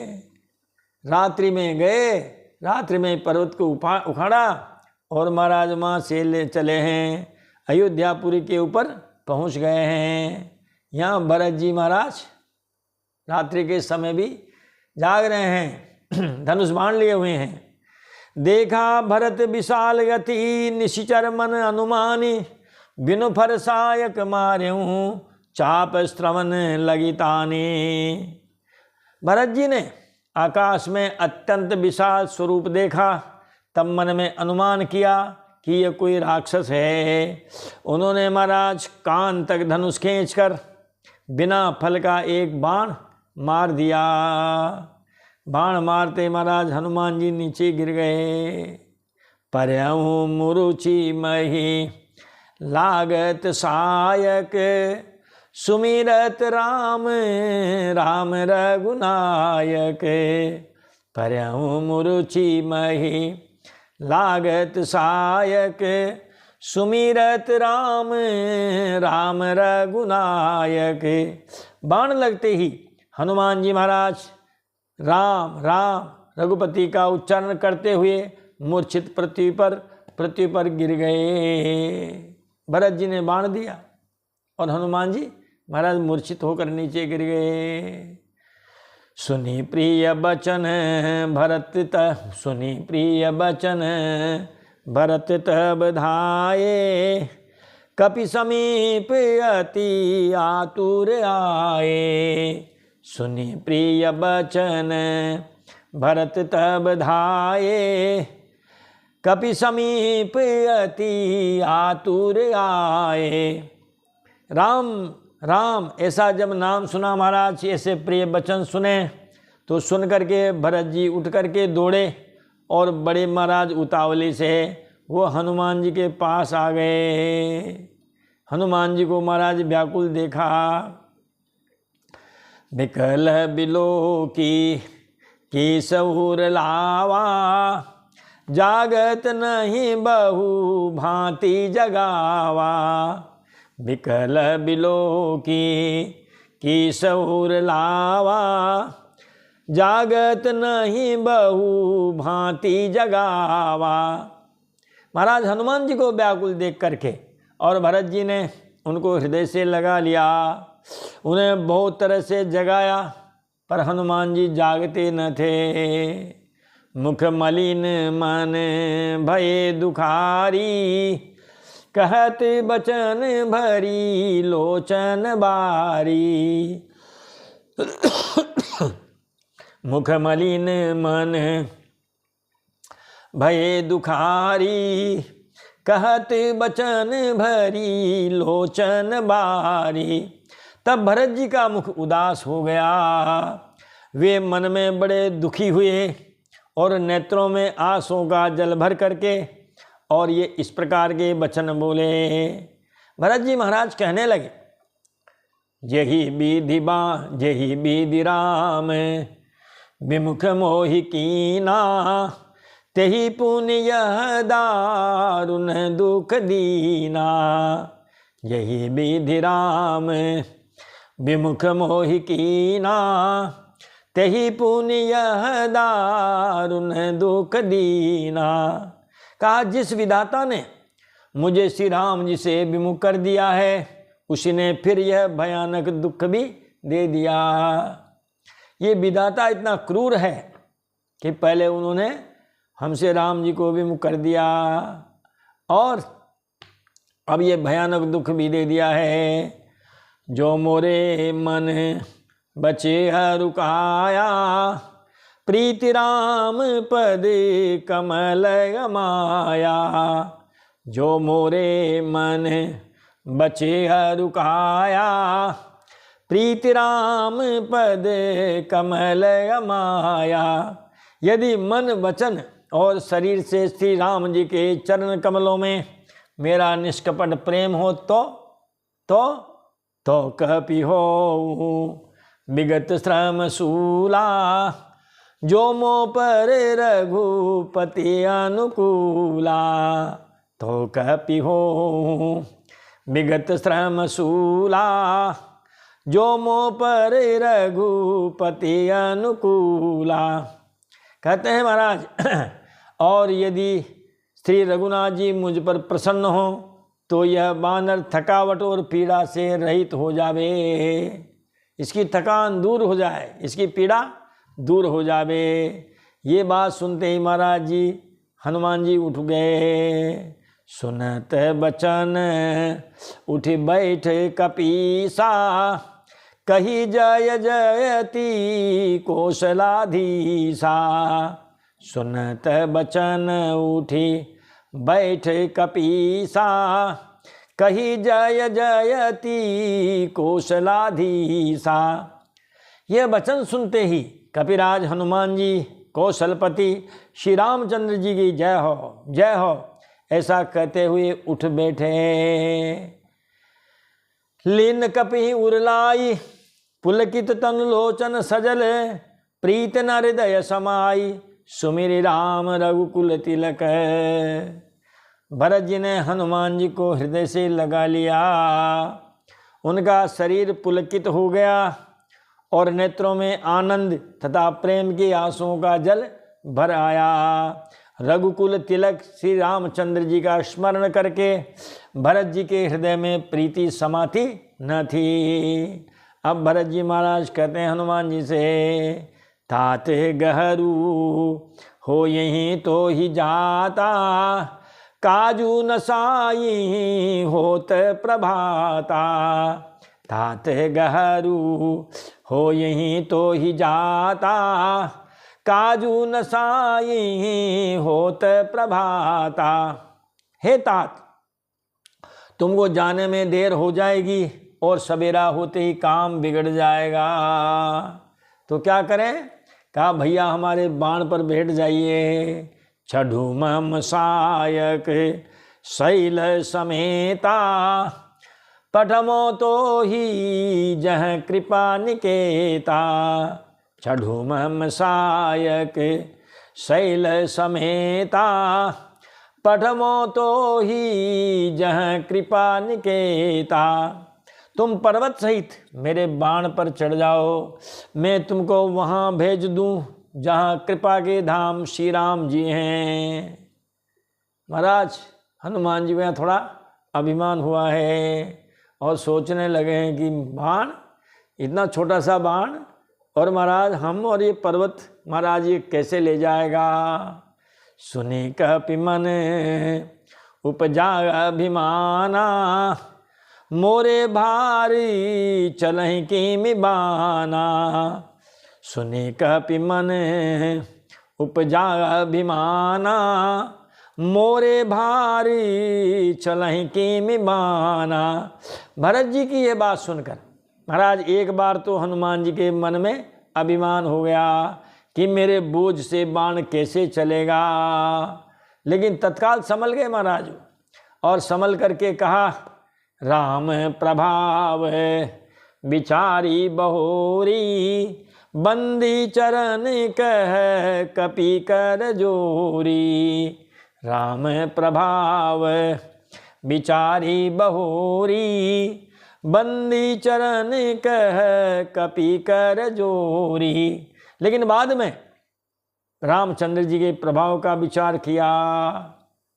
S1: रात्रि में गए, रात्रि में पर्वत को उखाड़ा और महाराज वहाँ से ले चले हैं, अयोध्यापुरी के ऊपर पहुंच गए हैं। यहाँ भरत जी महाराज रात्रि के समय भी जाग रहे हैं, धनुष बाण लिए हुए हैं। देखा भरत विशाल गति, निशिचर मन अनुमानी। बिनु फरसायक मार्यूं, चाप श्रवण लगितानी। भरत जी ने आकाश में अत्यंत विशाल स्वरूप देखा, तब मन में अनुमान किया कि ये कोई राक्षस है। उन्होंने महाराज कान तक धनुष खींचकर बिना फल का एक बाण मार दिया। बाण मारते महाराज हनुमान जी नीचे गिर गए। परहु मुरुचि मही लागत सायक, सुमिरत राम राम रघुनायक। परहु मुरुचि मही लागत सायक, सुमिरत राम राम रघुनायक। बाण लगते ही हनुमान जी महाराज राम राम रघुपति का उच्चारण करते हुए मूर्छित पृथ्वी पर गिर गए। भरत जी ने बाण दिया और हनुमान जी महाराज मूर्छित होकर नीचे गिर गए। सुनी प्रिय बचन भरत सुनी प्रिय बचन भरत तब धाये, कपि समीप अति आतुर आए। सुनी प्रिय बचन भरत तब धाये, कपि समीप अति आतुर आए। राम राम ऐसा जब नाम सुना महाराज, ऐसे प्रिय वचन सुने तो सुन करके भरत जी उठ करके दौड़े और बड़े महाराज उतावली से वो हनुमान जी के पास आ गए। हनुमान जी को महाराज व्याकुल देखा, बिकल बिलो की सहुर लावा, जागत नहीं बहु भांति जगावा। बिकल बिलो की सहुर लावा, जागत नहीं बहु भांति जगावा। महाराज हनुमान जी को व्याकुल देख करके और भरत जी ने उनको हृदय से लगा लिया, उन्हें बहुत तरह से जगाया, पर हनुमान जी जागते न थे। मुख मलिन मन भये दुखारी, कहत बचन भरी लोचन बारी। मुख मलिन मन भये दुखारी, कहत बचन भरी लोचन बारी। तब भरत जी का मुख उदास हो गया, वे मन में बड़े दुखी हुए और नेत्रों में आंसुओं का जल भर करके और ये इस प्रकार के वचन बोले। भरत जी महाराज कहने लगे, जेहि विधि राम विमुख मोहि कीना, तेहि पुण्य दारुण दुख दीना। यही विधि राम विमुख मोहि कीना, तेहि पुण्य दारुण दुख दीना। कहा, जिस विधाता ने मुझे श्री राम जी से विमुख कर दिया है, उसी ने फिर यह भयानक दुख भी दे दिया। ये विधाता इतना क्रूर है कि पहले उन्होंने हमसे राम जी को विमुख कर दिया और अब ये भयानक दुख भी दे दिया है। जो मोरे मन बचे रुकाया, प्रीति राम पद कमल माया। जो मोरे मन बचे रुकाया, प्रीति राम पद कमल माया। यदि मन वचन और शरीर से श्री राम जी के चरण कमलों में मेरा निष्कपट प्रेम हो तो कपि हो विगत श्रम शूला। जो मो पर रघुपति अनुकूला, तो कपि हो विगत श्रम शूला। जो मो पर रघुपति अनुकूला। कहते हैं महाराज, और यदि श्री रघुनाथ जी मुझ पर प्रसन्न हो तो यह बानर थकावट और पीड़ा से रहित हो जावे, इसकी थकान दूर हो जाए, इसकी पीड़ा दूर हो जावे। ये बात सुनते ही महाराज जी हनुमान जी उठ गए। सुनत बचन उठ बैठ कपीसा, कही जय जयति कौशलाधीसा। सुनत बचन उठी बैठ कपीसा, कही जय जयति कौशलाधीसा। यह वचन सुनते ही कपिराज हनुमान जी कौशलपति श्री रामचंद्र जी की जय हो जय हो ऐसा कहते हुए उठ बैठे। लीन कपि उरलाई, पुलकित तन लोचन सजल। प्रीत न हृदय समाई, सुमिरि राम रघुकुल तिलक। भरत जी ने हनुमान जी को हृदय से लगा लिया, उनका शरीर पुलकित हो गया और नेत्रों में आनंद तथा प्रेम के आंसुओं का जल भर आया। रघुकुल तिलक श्री रामचंद्र जी का स्मरण करके भरत जी के हृदय में प्रीति समाती न थी। अब भरत जी महाराज कहते हैं हनुमान जी से, तात गहरू हो यहीं तो ही जाता, काजू नसाई होत प्रभाता। तात गहरू हो यहीं तो ही जाता, काजू नसाई होत प्रभाता। हे तात, तुमको जाने में देर हो जाएगी और सवेरा होते ही काम बिगड़ जाएगा, तो क्या करें? कहा भैया हमारे बाण पर बैठ जाइए। चढ़ू मम सायक शैल समेता, पठमो तो ही जह कृपा निकेता, चढ़ू मम सायक शैल समेता। पठमो तो ही जह कृपा निकेता, तुम पर्वत सहित मेरे बाण पर चढ़ जाओ, मैं तुमको वहाँ भेज दूँ जहाँ कृपा के धाम श्री राम जी हैं। महाराज हनुमान जी में थोड़ा अभिमान हुआ है और सोचने लगे हैं कि बाण, इतना छोटा सा बाण, और महाराज हम और ये पर्वत महाराज ये कैसे ले जाएगा। सुनी कपि मन उपजा अभिमाना, मोरे भारी चलहि कीमि बाना। सुनी कपि मन उपजा अभिमाना, मोरे भारी चलहि कीमि बाना। भरत जी की ये बात सुनकर महाराज एक बार तो हनुमान जी के मन में अभिमान हो गया कि मेरे बोझ से बाण कैसे चलेगा, लेकिन तत्काल संभल गए महाराज और संभल करके कहा, राम प्रभाव बिचारी बहोरी, बंदी चरण कह कपि कर जोरी। राम प्रभाव बिचारी बहोरी, बंदी चरण कह कपि कर जोरी। लेकिन बाद में रामचंद्र जी के प्रभाव का विचार किया,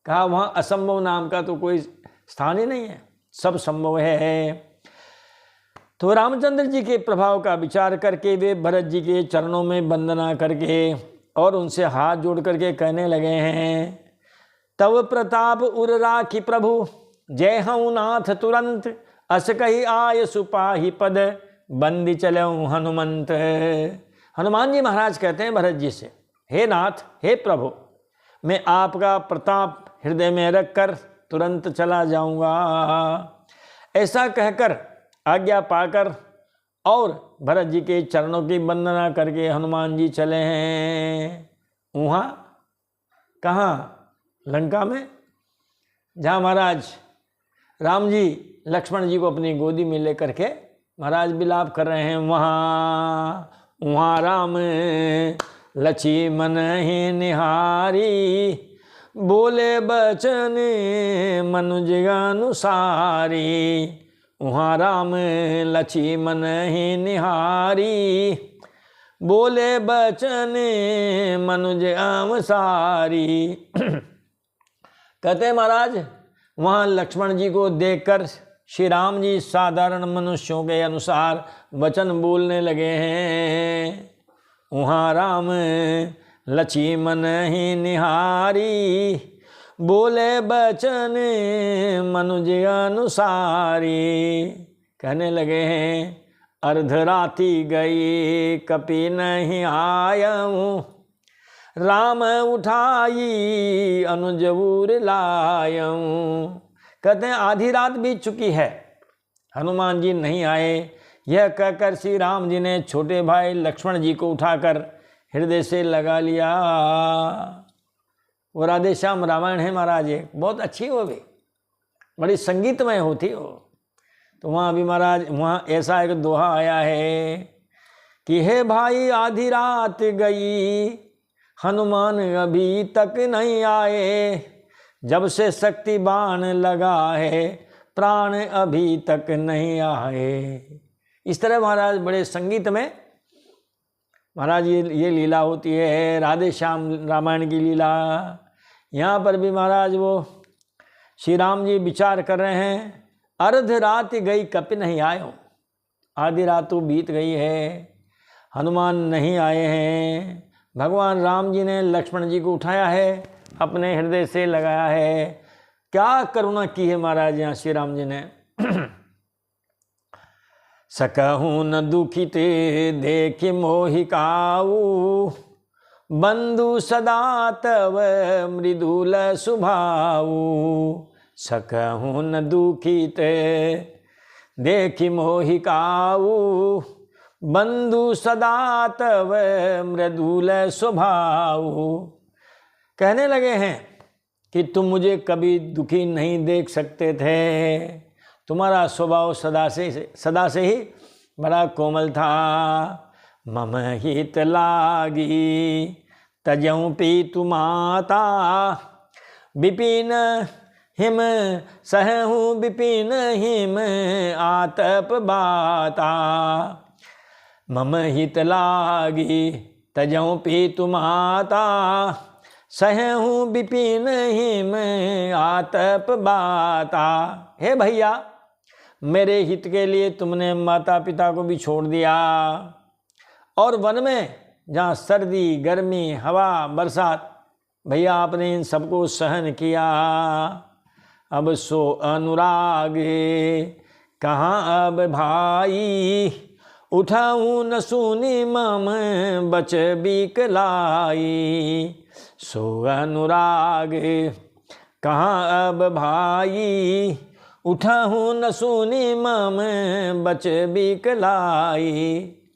S1: कहा वहाँ असंभव नाम का तो कोई स्थान ही नहीं है, सब संभव है। तो रामचंद्र जी के प्रभाव का विचार करके वे भरत जी के चरणों में वंदना करके और उनसे हाथ जोड़ करके कहने लगे हैं, तव प्रताप उर राखी प्रभु, जय हूँ नाथ तुरंत, अस कही आय सुपाही पद, बंदी चलऊँ हनुमंत। हनुमान जी महाराज कहते हैं भरत जी से, हे नाथ, हे प्रभु, मैं आपका प्रताप हृदय में रखकर तुरंत चला जाऊंगा। ऐसा कहकर आज्ञा पाकर और भरत जी के चरणों की वंदना करके हनुमान जी चले हैं वहाँ, कहाँ, लंका में, जहाँ महाराज राम जी लक्ष्मण जी को अपनी गोदी में लेकर के महाराज विलाप कर रहे हैं। वहाँ राम लक्ष्मण ही निहारी, बोले बचन मनुज अनुसारी। वहाँ राम लक्ष्मण ही निहारी, बोले बचन मनुज अनुसारी। कहते हैं महाराज वहाँ लक्ष्मण जी को देखकर श्री राम जी साधारण मनुष्यों के अनुसार वचन बोलने लगे हैं। वहाँ राम लक्ष्मण ही निहारी, बोले बचन मनुज अनुसारी। कहने लगे हैं, अर्धराति गई कपि नहीं आयऊँ, राम उठाई अनुजबूर लायऊँ। कहते हैं आधी रात बीत चुकी है, हनुमान जी नहीं आए। यह कहकर श्री राम जी ने छोटे भाई लक्ष्मण जी को उठाकर हृदय से लगा लिया। वो राधे श्याम रामायण है महाराज, एक बहुत अच्छी, वो भी बड़ी संगीतमय होती हो। तो वहाँ भी महाराज वहाँ ऐसा एक दोहा आया है कि हे भाई आधी रात गई, हनुमान अभी तक नहीं आए, जब से शक्ति बाण लगा है, प्राण अभी तक नहीं आए। इस तरह महाराज बड़े संगीत में महाराज ये लीला होती है, राधे श्याम रामायण की लीला। यहाँ पर भी महाराज वो श्री राम जी विचार कर रहे हैं, अर्ध रात गई कपि नहीं आयो, आधी रात तो बीत गई है, हनुमान नहीं आए हैं। भगवान राम जी ने लक्ष्मण जी को उठाया है, अपने हृदय से लगाया है। क्या करुणा की है महाराज यहाँ श्री राम जी ने। सकहूँ न दुखित देख मोहिकाऊ, बंधु सदा तव मृदुल सुभाऊ। सकहूँ न दुखित देख मोहिकाऊ, बंधु सदा तव मृदुल स्वभाऊ। कहने लगे हैं कि तुम मुझे कभी दुखी नहीं देख सकते थे, तुम्हारा स्वभाव सदा से ही बड़ा कोमल था। मम हित लागी तजऊं पीतु माता, विपिन हिम सहहूँ विपिन हिम आतप बाता। मम हित लागी तजऊं पीतु माता, सहहूँ विपिन हिम आतप बाता। हे भैया, मेरे हित के लिए तुमने माता पिता को भी छोड़ दिया, और वन में जहाँ सर्दी गर्मी हवा बरसात, भैया आपने इन सबको सहन किया। अब सो अनुराग कहाँ अब भाई, उठाऊँ न सुनी मम बच बिकलाई। सो अनुराग कहाँ अब भाई, उठाऊँ न सुनी मम बच बिकलाई।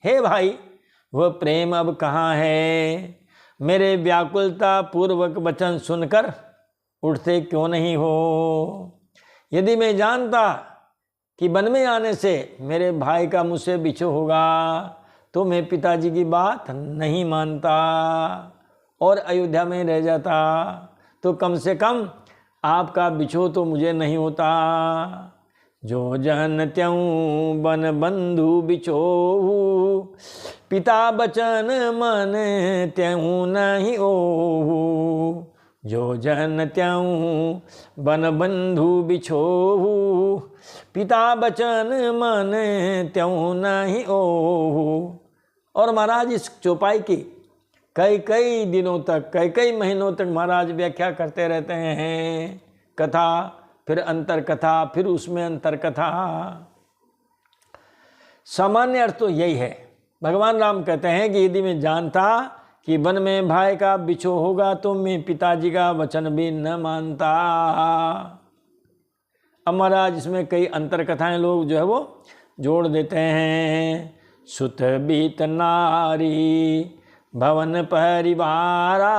S1: हे भाई, वह प्रेम अब कहाँ है? मेरे व्याकुलता पूर्वक वचन सुनकर उठते क्यों नहीं हो? यदि मैं जानता कि वन में आने से मेरे भाई का मुझसे बिछो होगा, तो मैं पिताजी की बात नहीं मानता और अयोध्या में रह जाता, तो कम से कम आपका बिछो तो मुझे नहीं होता। जो जन त्यों बन बंधु बिछोहु, पिता बचन मन त्यों नहीं ओहु। जो जन त्यों बन बंधु बिछोहु, पिता बचन मन त्यों नहीं ओहु। और महाराज इस चौपाई की कई दिनों तक, कई महीनों तक महाराज व्याख्या करते रहते हैं। कथा, फिर अंतर कथा, फिर उसमें अंतर कथा। सामान्य अर्थ तो यही है। भगवान राम कहते हैं कि यदि मैं जानता कि वन में भाई का बिछो होगा, तो मैं पिताजी का वचन भी न मानता। अब महाराज इसमें कई अंतर कथाएं लोग जो है वो जोड़ देते हैं। सुत बीत नारी भवन परिवारा,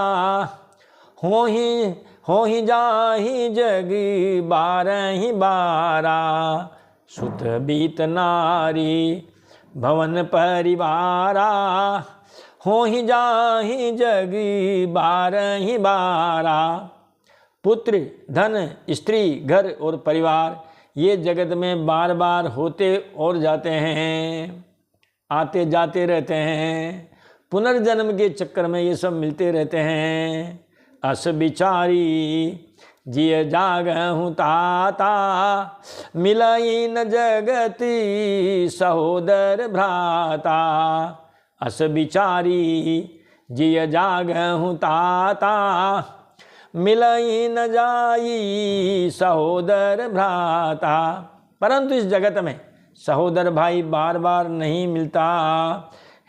S1: हो ही जाही जगी बारही बारा। सुत बीत नारी भवन परिवारा, हो ही जाही जगी बारही बारा। पुत्र, धन, स्त्री, घर और परिवार, ये जगत में बार बार होते और जाते हैं, आते जाते रहते हैं। पुनर्जन्म के चक्कर में ये सब मिलते रहते हैं। अस बिचारी जिय जागहूँ ताता, मिलई न जगती सहोदर भ्राता। अस बिचारी जिय जागहूँ ताता, मिलई न जाई सहोदर भ्राता। परंतु इस जगत में सहोदर भाई बार बार नहीं मिलता।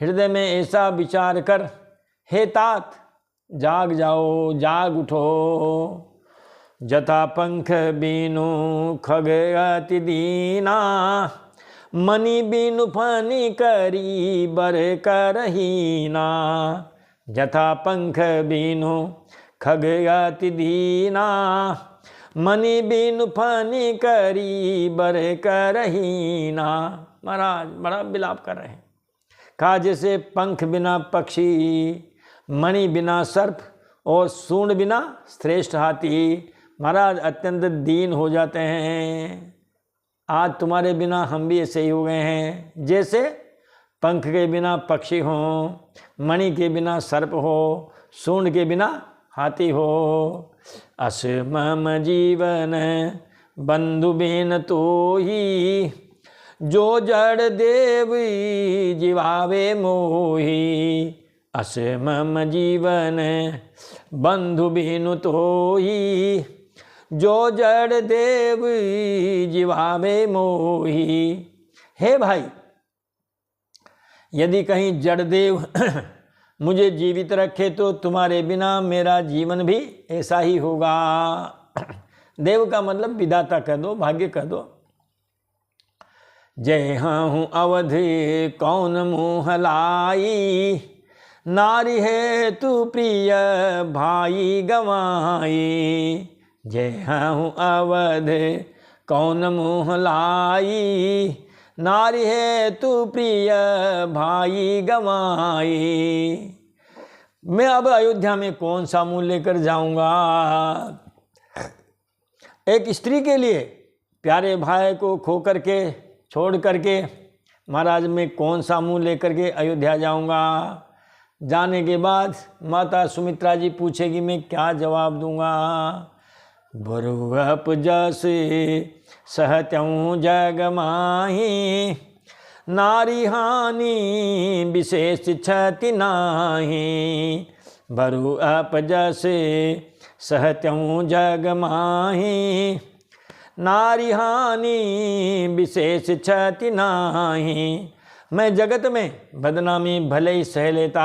S1: हृदय में ऐसा विचार कर, हे तात, जाग जाओ, जाग उठो। जथा पंख बीनु खग अति दीना, मणि बीनु फनी करी बर करहीना। जथा पंख बीनु खग अति दीना, मणि बीनु फनी करी बर करहीना। महाराज बड़ा विलाप कर रहे हैं। कहा जैसे पंख बिना पक्षी, मणि बिना सर्प और सूंड बिना श्रेष्ठ हाथी, महाराज अत्यंत दीन हो जाते हैं। आज तुम्हारे बिना हम भी ऐसे ही हो गए हैं। जैसे पंख के बिना पक्षी हो, मणि के बिना सर्प हो, सूंड के बिना हाथी हो। अस मम जीवन बंधु बिन तोही, जो जड़ देवी जीवावे मोही। अस मम जीवन बंधु बिनु तोही, जो जड़ देवी जीवावे मोही। हे भाई, यदि कहीं जड़ देव मुझे जीवित रखे, तो तुम्हारे बिना मेरा जीवन भी ऐसा ही होगा। देव का मतलब विधाता कह दो, भाग्य कह दो। जय हूँ अवधि कौन मुँह लाई, नारी है तू प्रिय भाई गवाई। जय हूँ अवध कौन मुँह लाई, नारी है तू प्रिय भाई गवाई। मैं अब अयोध्या में कौन सा मुँह लेकर जाऊंगा। एक स्त्री के लिए प्यारे भाई को खो करके छोड़ करके महाराज मैं कौन सा मुँह लेकर के अयोध्या जाऊंगा। जाने के बाद माता सुमित्रा जी पूछेगी मैं क्या जवाब दूंगा। बरुअप जस सहत्यं जग माही, नारी हानि विशेष क्षति नाही। बरुअप जस सहत्यं जग माही, नारी हानि विशेष क्षति नाही। मैं जगत में बदनामी भले ही सह लेता,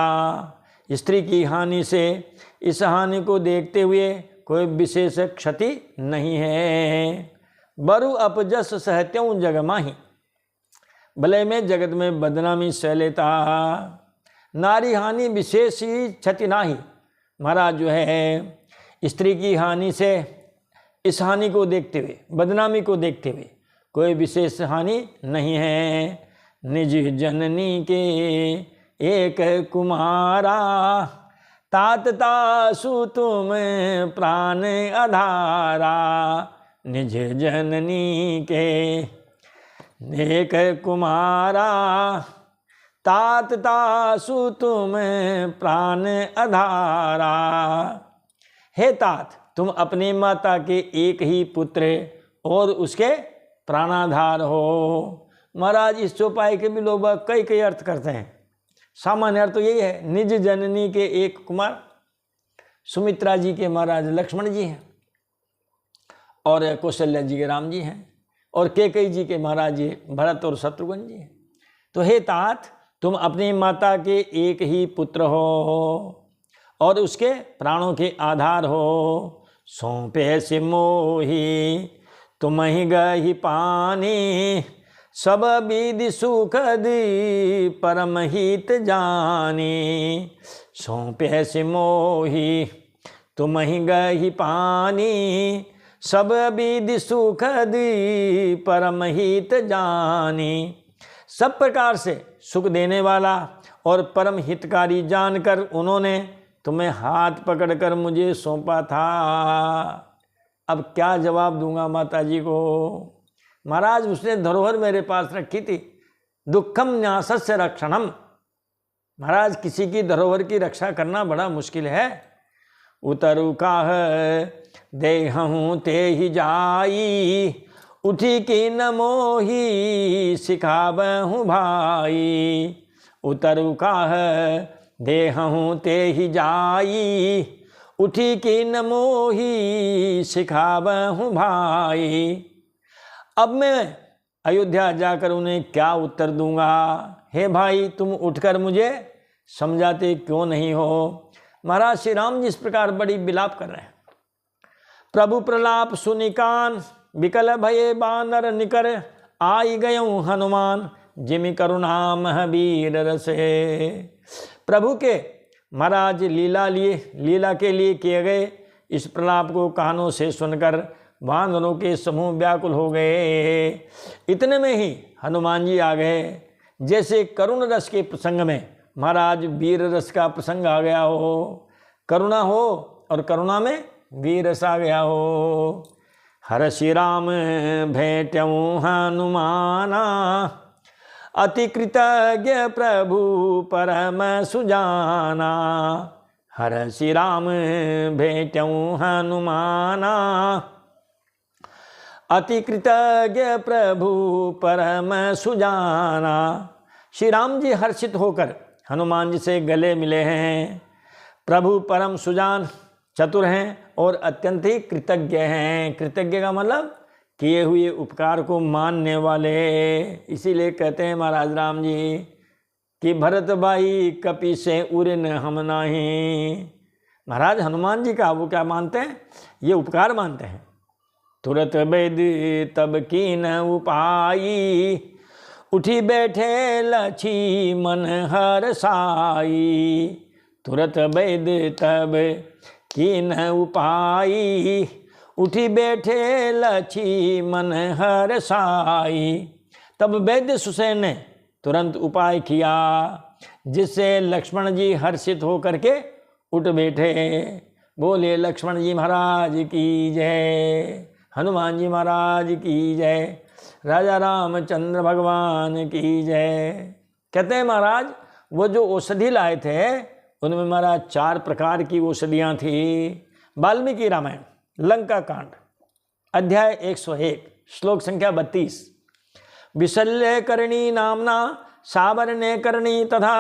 S1: स्त्री की हानि से इस हानि को देखते हुए कोई विशेष क्षति नहीं है। बरु अपजस सहत्यों जग माही, भले मैं जगत में बदनामी सह लेता, नारी हानि विशेष ही क्षति नाही। महाराज जो है स्त्री की हानि से इस हानि को देखते हुए, बदनामी को देखते हुए कोई विशेष हानि नहीं है। निज जननी के एक कुमारा, तात तासु तुम प्राण आधारा। निज जननी के एक कुमारा, तात तासु तुम प्राण आधारा। हे तात, तुम अपनी माता के एक ही पुत्र और उसके प्राणाधार हो। महाराज इस चौपाई के भी लोग कई कई अर्थ करते हैं। सामान्य अर्थ तो यही है, निज जननी के एक कुमार सुमित्रा जी के महाराज लक्ष्मण जी हैं, और कौशल्या जी के राम जी हैं, और कैकेयी जी के महाराज जी भरत और शत्रुघ्न जी हैं। तो हे तात, तुम अपनी माता के एक ही पुत्र हो और उसके प्राणों के आधार हो। सौंपे से मोही तुम ही गही पानी, सब विधि सुख दी परम हित जानी। सौंपे से मोही तुम ही गही पानी, सब विधि सुख दी परम हित जानी। सब प्रकार से सुख देने वाला और परम हितकारी जानकर उन्होंने तुम्हें हाथ पकड़कर मुझे सौंपा था। अब क्या जवाब दूंगा माता जी को। महाराज उसने धरोहर मेरे पास रखी थी, दुखम न्यासस्य रक्षणम। महाराज किसी की धरोहर की रक्षा करना बड़ा मुश्किल है। उतरु काह देहूँ ते ही जाई, उठी की न मोही सिखाबहु भाई। उतरु काह देहूँ ते ही जाई, उठी की न मोही सिखाबहु भाई। अब मैं अयोध्या जाकर उन्हें क्या उत्तर दूंगा। हे भाई, तुम उठकर मुझे समझाते क्यों नहीं हो। महाराज श्री राम जी इस प्रकार बड़ी विलाप कर रहे हैं। प्रभु प्रलाप सुनिकान, विकल भये बानर निकर, आई गयऊँ हनुमान, जिमि करुणा महावीर रसे। प्रभु के महाराज लीला के लिए किए गए इस प्रलाप को कानों से सुनकर वानरों के समूह व्याकुल हो गए। इतने में ही हनुमान जी आ गए। जैसे करुण रस के प्रसंग में महाराज वीर रस का प्रसंग आ गया हो, करुणा हो और करुणा में वीर रस आ गया हो। हर श्री राम भेटऊँ हनुमाना, अति कृतज्ञ प्रभु परम सुजाना। हर श्री राम भेटऊँ हनुमाना, अति कृतज्ञ प्रभु परम सुजाना। श्री राम जी हर्षित होकर हनुमान जी से गले मिले हैं। प्रभु परम सुजान चतुर हैं और अत्यंत ही कृतज्ञ हैं। कृतज्ञ का मतलब किए हुए उपकार को मानने वाले। इसीलिए कहते हैं महाराज राम जी कि भरत भाई कपि से उरिन हम नाही। महाराज हनुमान जी का वो क्या मानते हैं, ये उपकार मानते हैं। तुरत वेद तब कीन उपाई, उठी बैठे लछी मन हर साई। तुरत वेद तब कीन उपाई, उठी बैठे लक्ष्मण हर साई। तब वैद्य सुसेन ने तुरंत उपाय किया, जिससे लक्ष्मण जी हर्षित होकर के उठ बैठे। बोले लक्ष्मण जी महाराज की जय, हनुमान जी महाराज की जय, राजा रामचंद्र भगवान की जय। कहते हैं महाराज वो जो औषधि लाए थे उनमें महाराज 4 प्रकार की औषधियाँ थी। वाल्मीकि रामायण लंका कांड अध्याय 101 श्लोक संख्या 32। विशल्य करणी नामना सावरण्य करणी तथा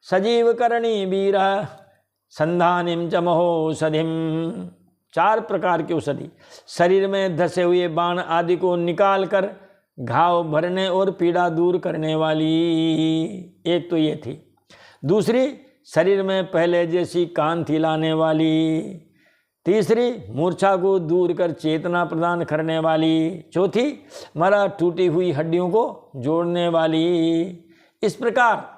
S1: सजीव करणी वीर संधानिम च महोषधिम। 4 प्रकार की औषधि, शरीर में धसे हुए बाण आदि को निकाल कर घाव भरने और पीड़ा दूर करने वाली, एक तो ये थी। दूसरी शरीर में पहले जैसी कांति लाने वाली। तीसरी मूर्छा को दूर कर चेतना प्रदान करने वाली। चौथी मरा टूटी हुई हड्डियों को जोड़ने वाली। इस प्रकार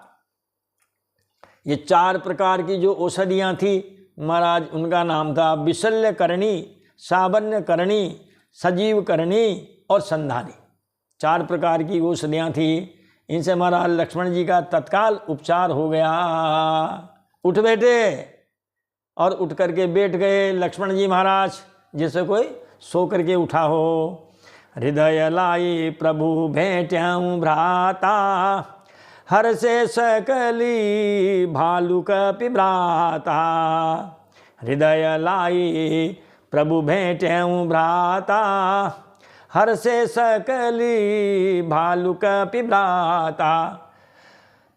S1: ये 4 प्रकार की जो औषधियाँ थी महाराज उनका नाम था विशल्य करणी, सावन्य करणी, सजीव करणी और संधानी। 4 प्रकार की औषधियाँ थी। इनसे महाराज लक्ष्मण जी का तत्काल उपचार हो गया। उठ बैठे और उठ करके बैठ गए लक्ष्मण जी महाराज, जैसे कोई सो करके उठा हो। हृदय लाई प्रभु भेट्याऊं भ्राता, हर से सकली भालुक पिभ्राता। हृदय लाई प्रभु भेट्याऊं भ्राता, हर से सकली भालुक पिभ्राता।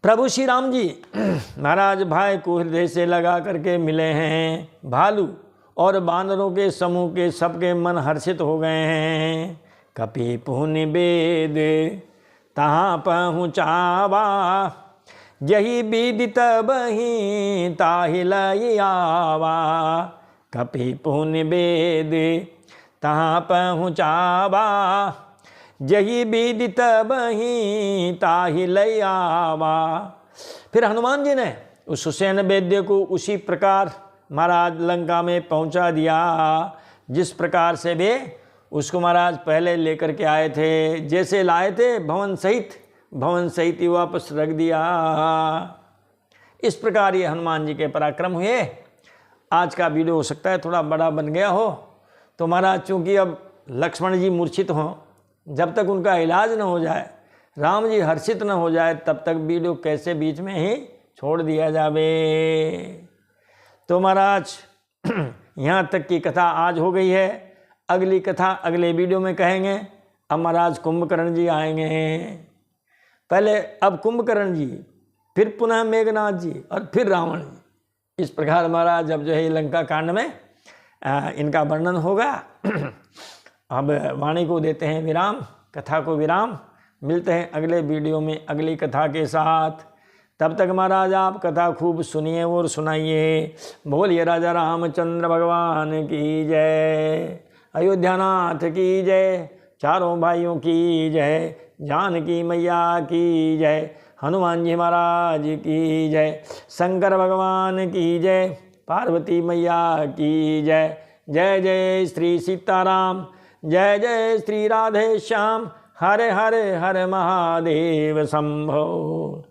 S1: प्रभु श्री राम जी महाराज भाई को हृदय से लगा करके मिले हैं। भालू और बानरों के समूह के सबके मन हर्षित हो गए हैं। कपि पुनि वेद तहाँ पहुँचावा, यही विदित बही ताहि लई आवा। कपि पुनि वेद तहाँ पहुँचावा, यही विदित बही ताहि लई आवा। फिर हनुमान जी ने उस सुसेन वैद्य को उसी प्रकार महाराज लंका में पहुंचा दिया, जिस प्रकार से वे उसको महाराज पहले लेकर के आए थे। जैसे लाए थे भवन सहित ही वापस रख दिया। इस प्रकार ये हनुमान जी के पराक्रम हुए। आज का वीडियो हो सकता है थोड़ा बड़ा बन गया हो, तो महाराज चूँकि अब लक्ष्मण जी मूर्छित हों, जब तक उनका इलाज न हो जाए, राम जी हर्षित न हो जाए, तब तक वीडियो कैसे बीच में ही छोड़ दिया जावे। तो महाराज यहाँ तक की कथा आज हो गई है। अगली कथा अगले वीडियो में कहेंगे। अब महाराज कुंभकर्ण जी आएंगे। पहले अब कुंभकर्ण जी, फिर पुनः मेघनाथ जी और फिर रावण जी। इस प्रकार महाराज अब जो है लंका कांड में इनका वर्णन होगा। अब वाणी को देते हैं विराम, कथा को विराम। मिलते हैं अगले वीडियो में अगली कथा के साथ। तब तक महाराज आप कथा खूब सुनिए और सुनाइए। बोलिए राजा रामचंद्र भगवान की जय, अयोध्यानाथ की जय, चारों भाइयों की जय, जानकी मैया की जय, हनुमान जी महाराज की जय, शंकर भगवान की जय, पार्वती मैया की जय। जय जय श्री सीताराम, जय जय श्री राधे श्याम। हरे हरे हर महादेव शंभो।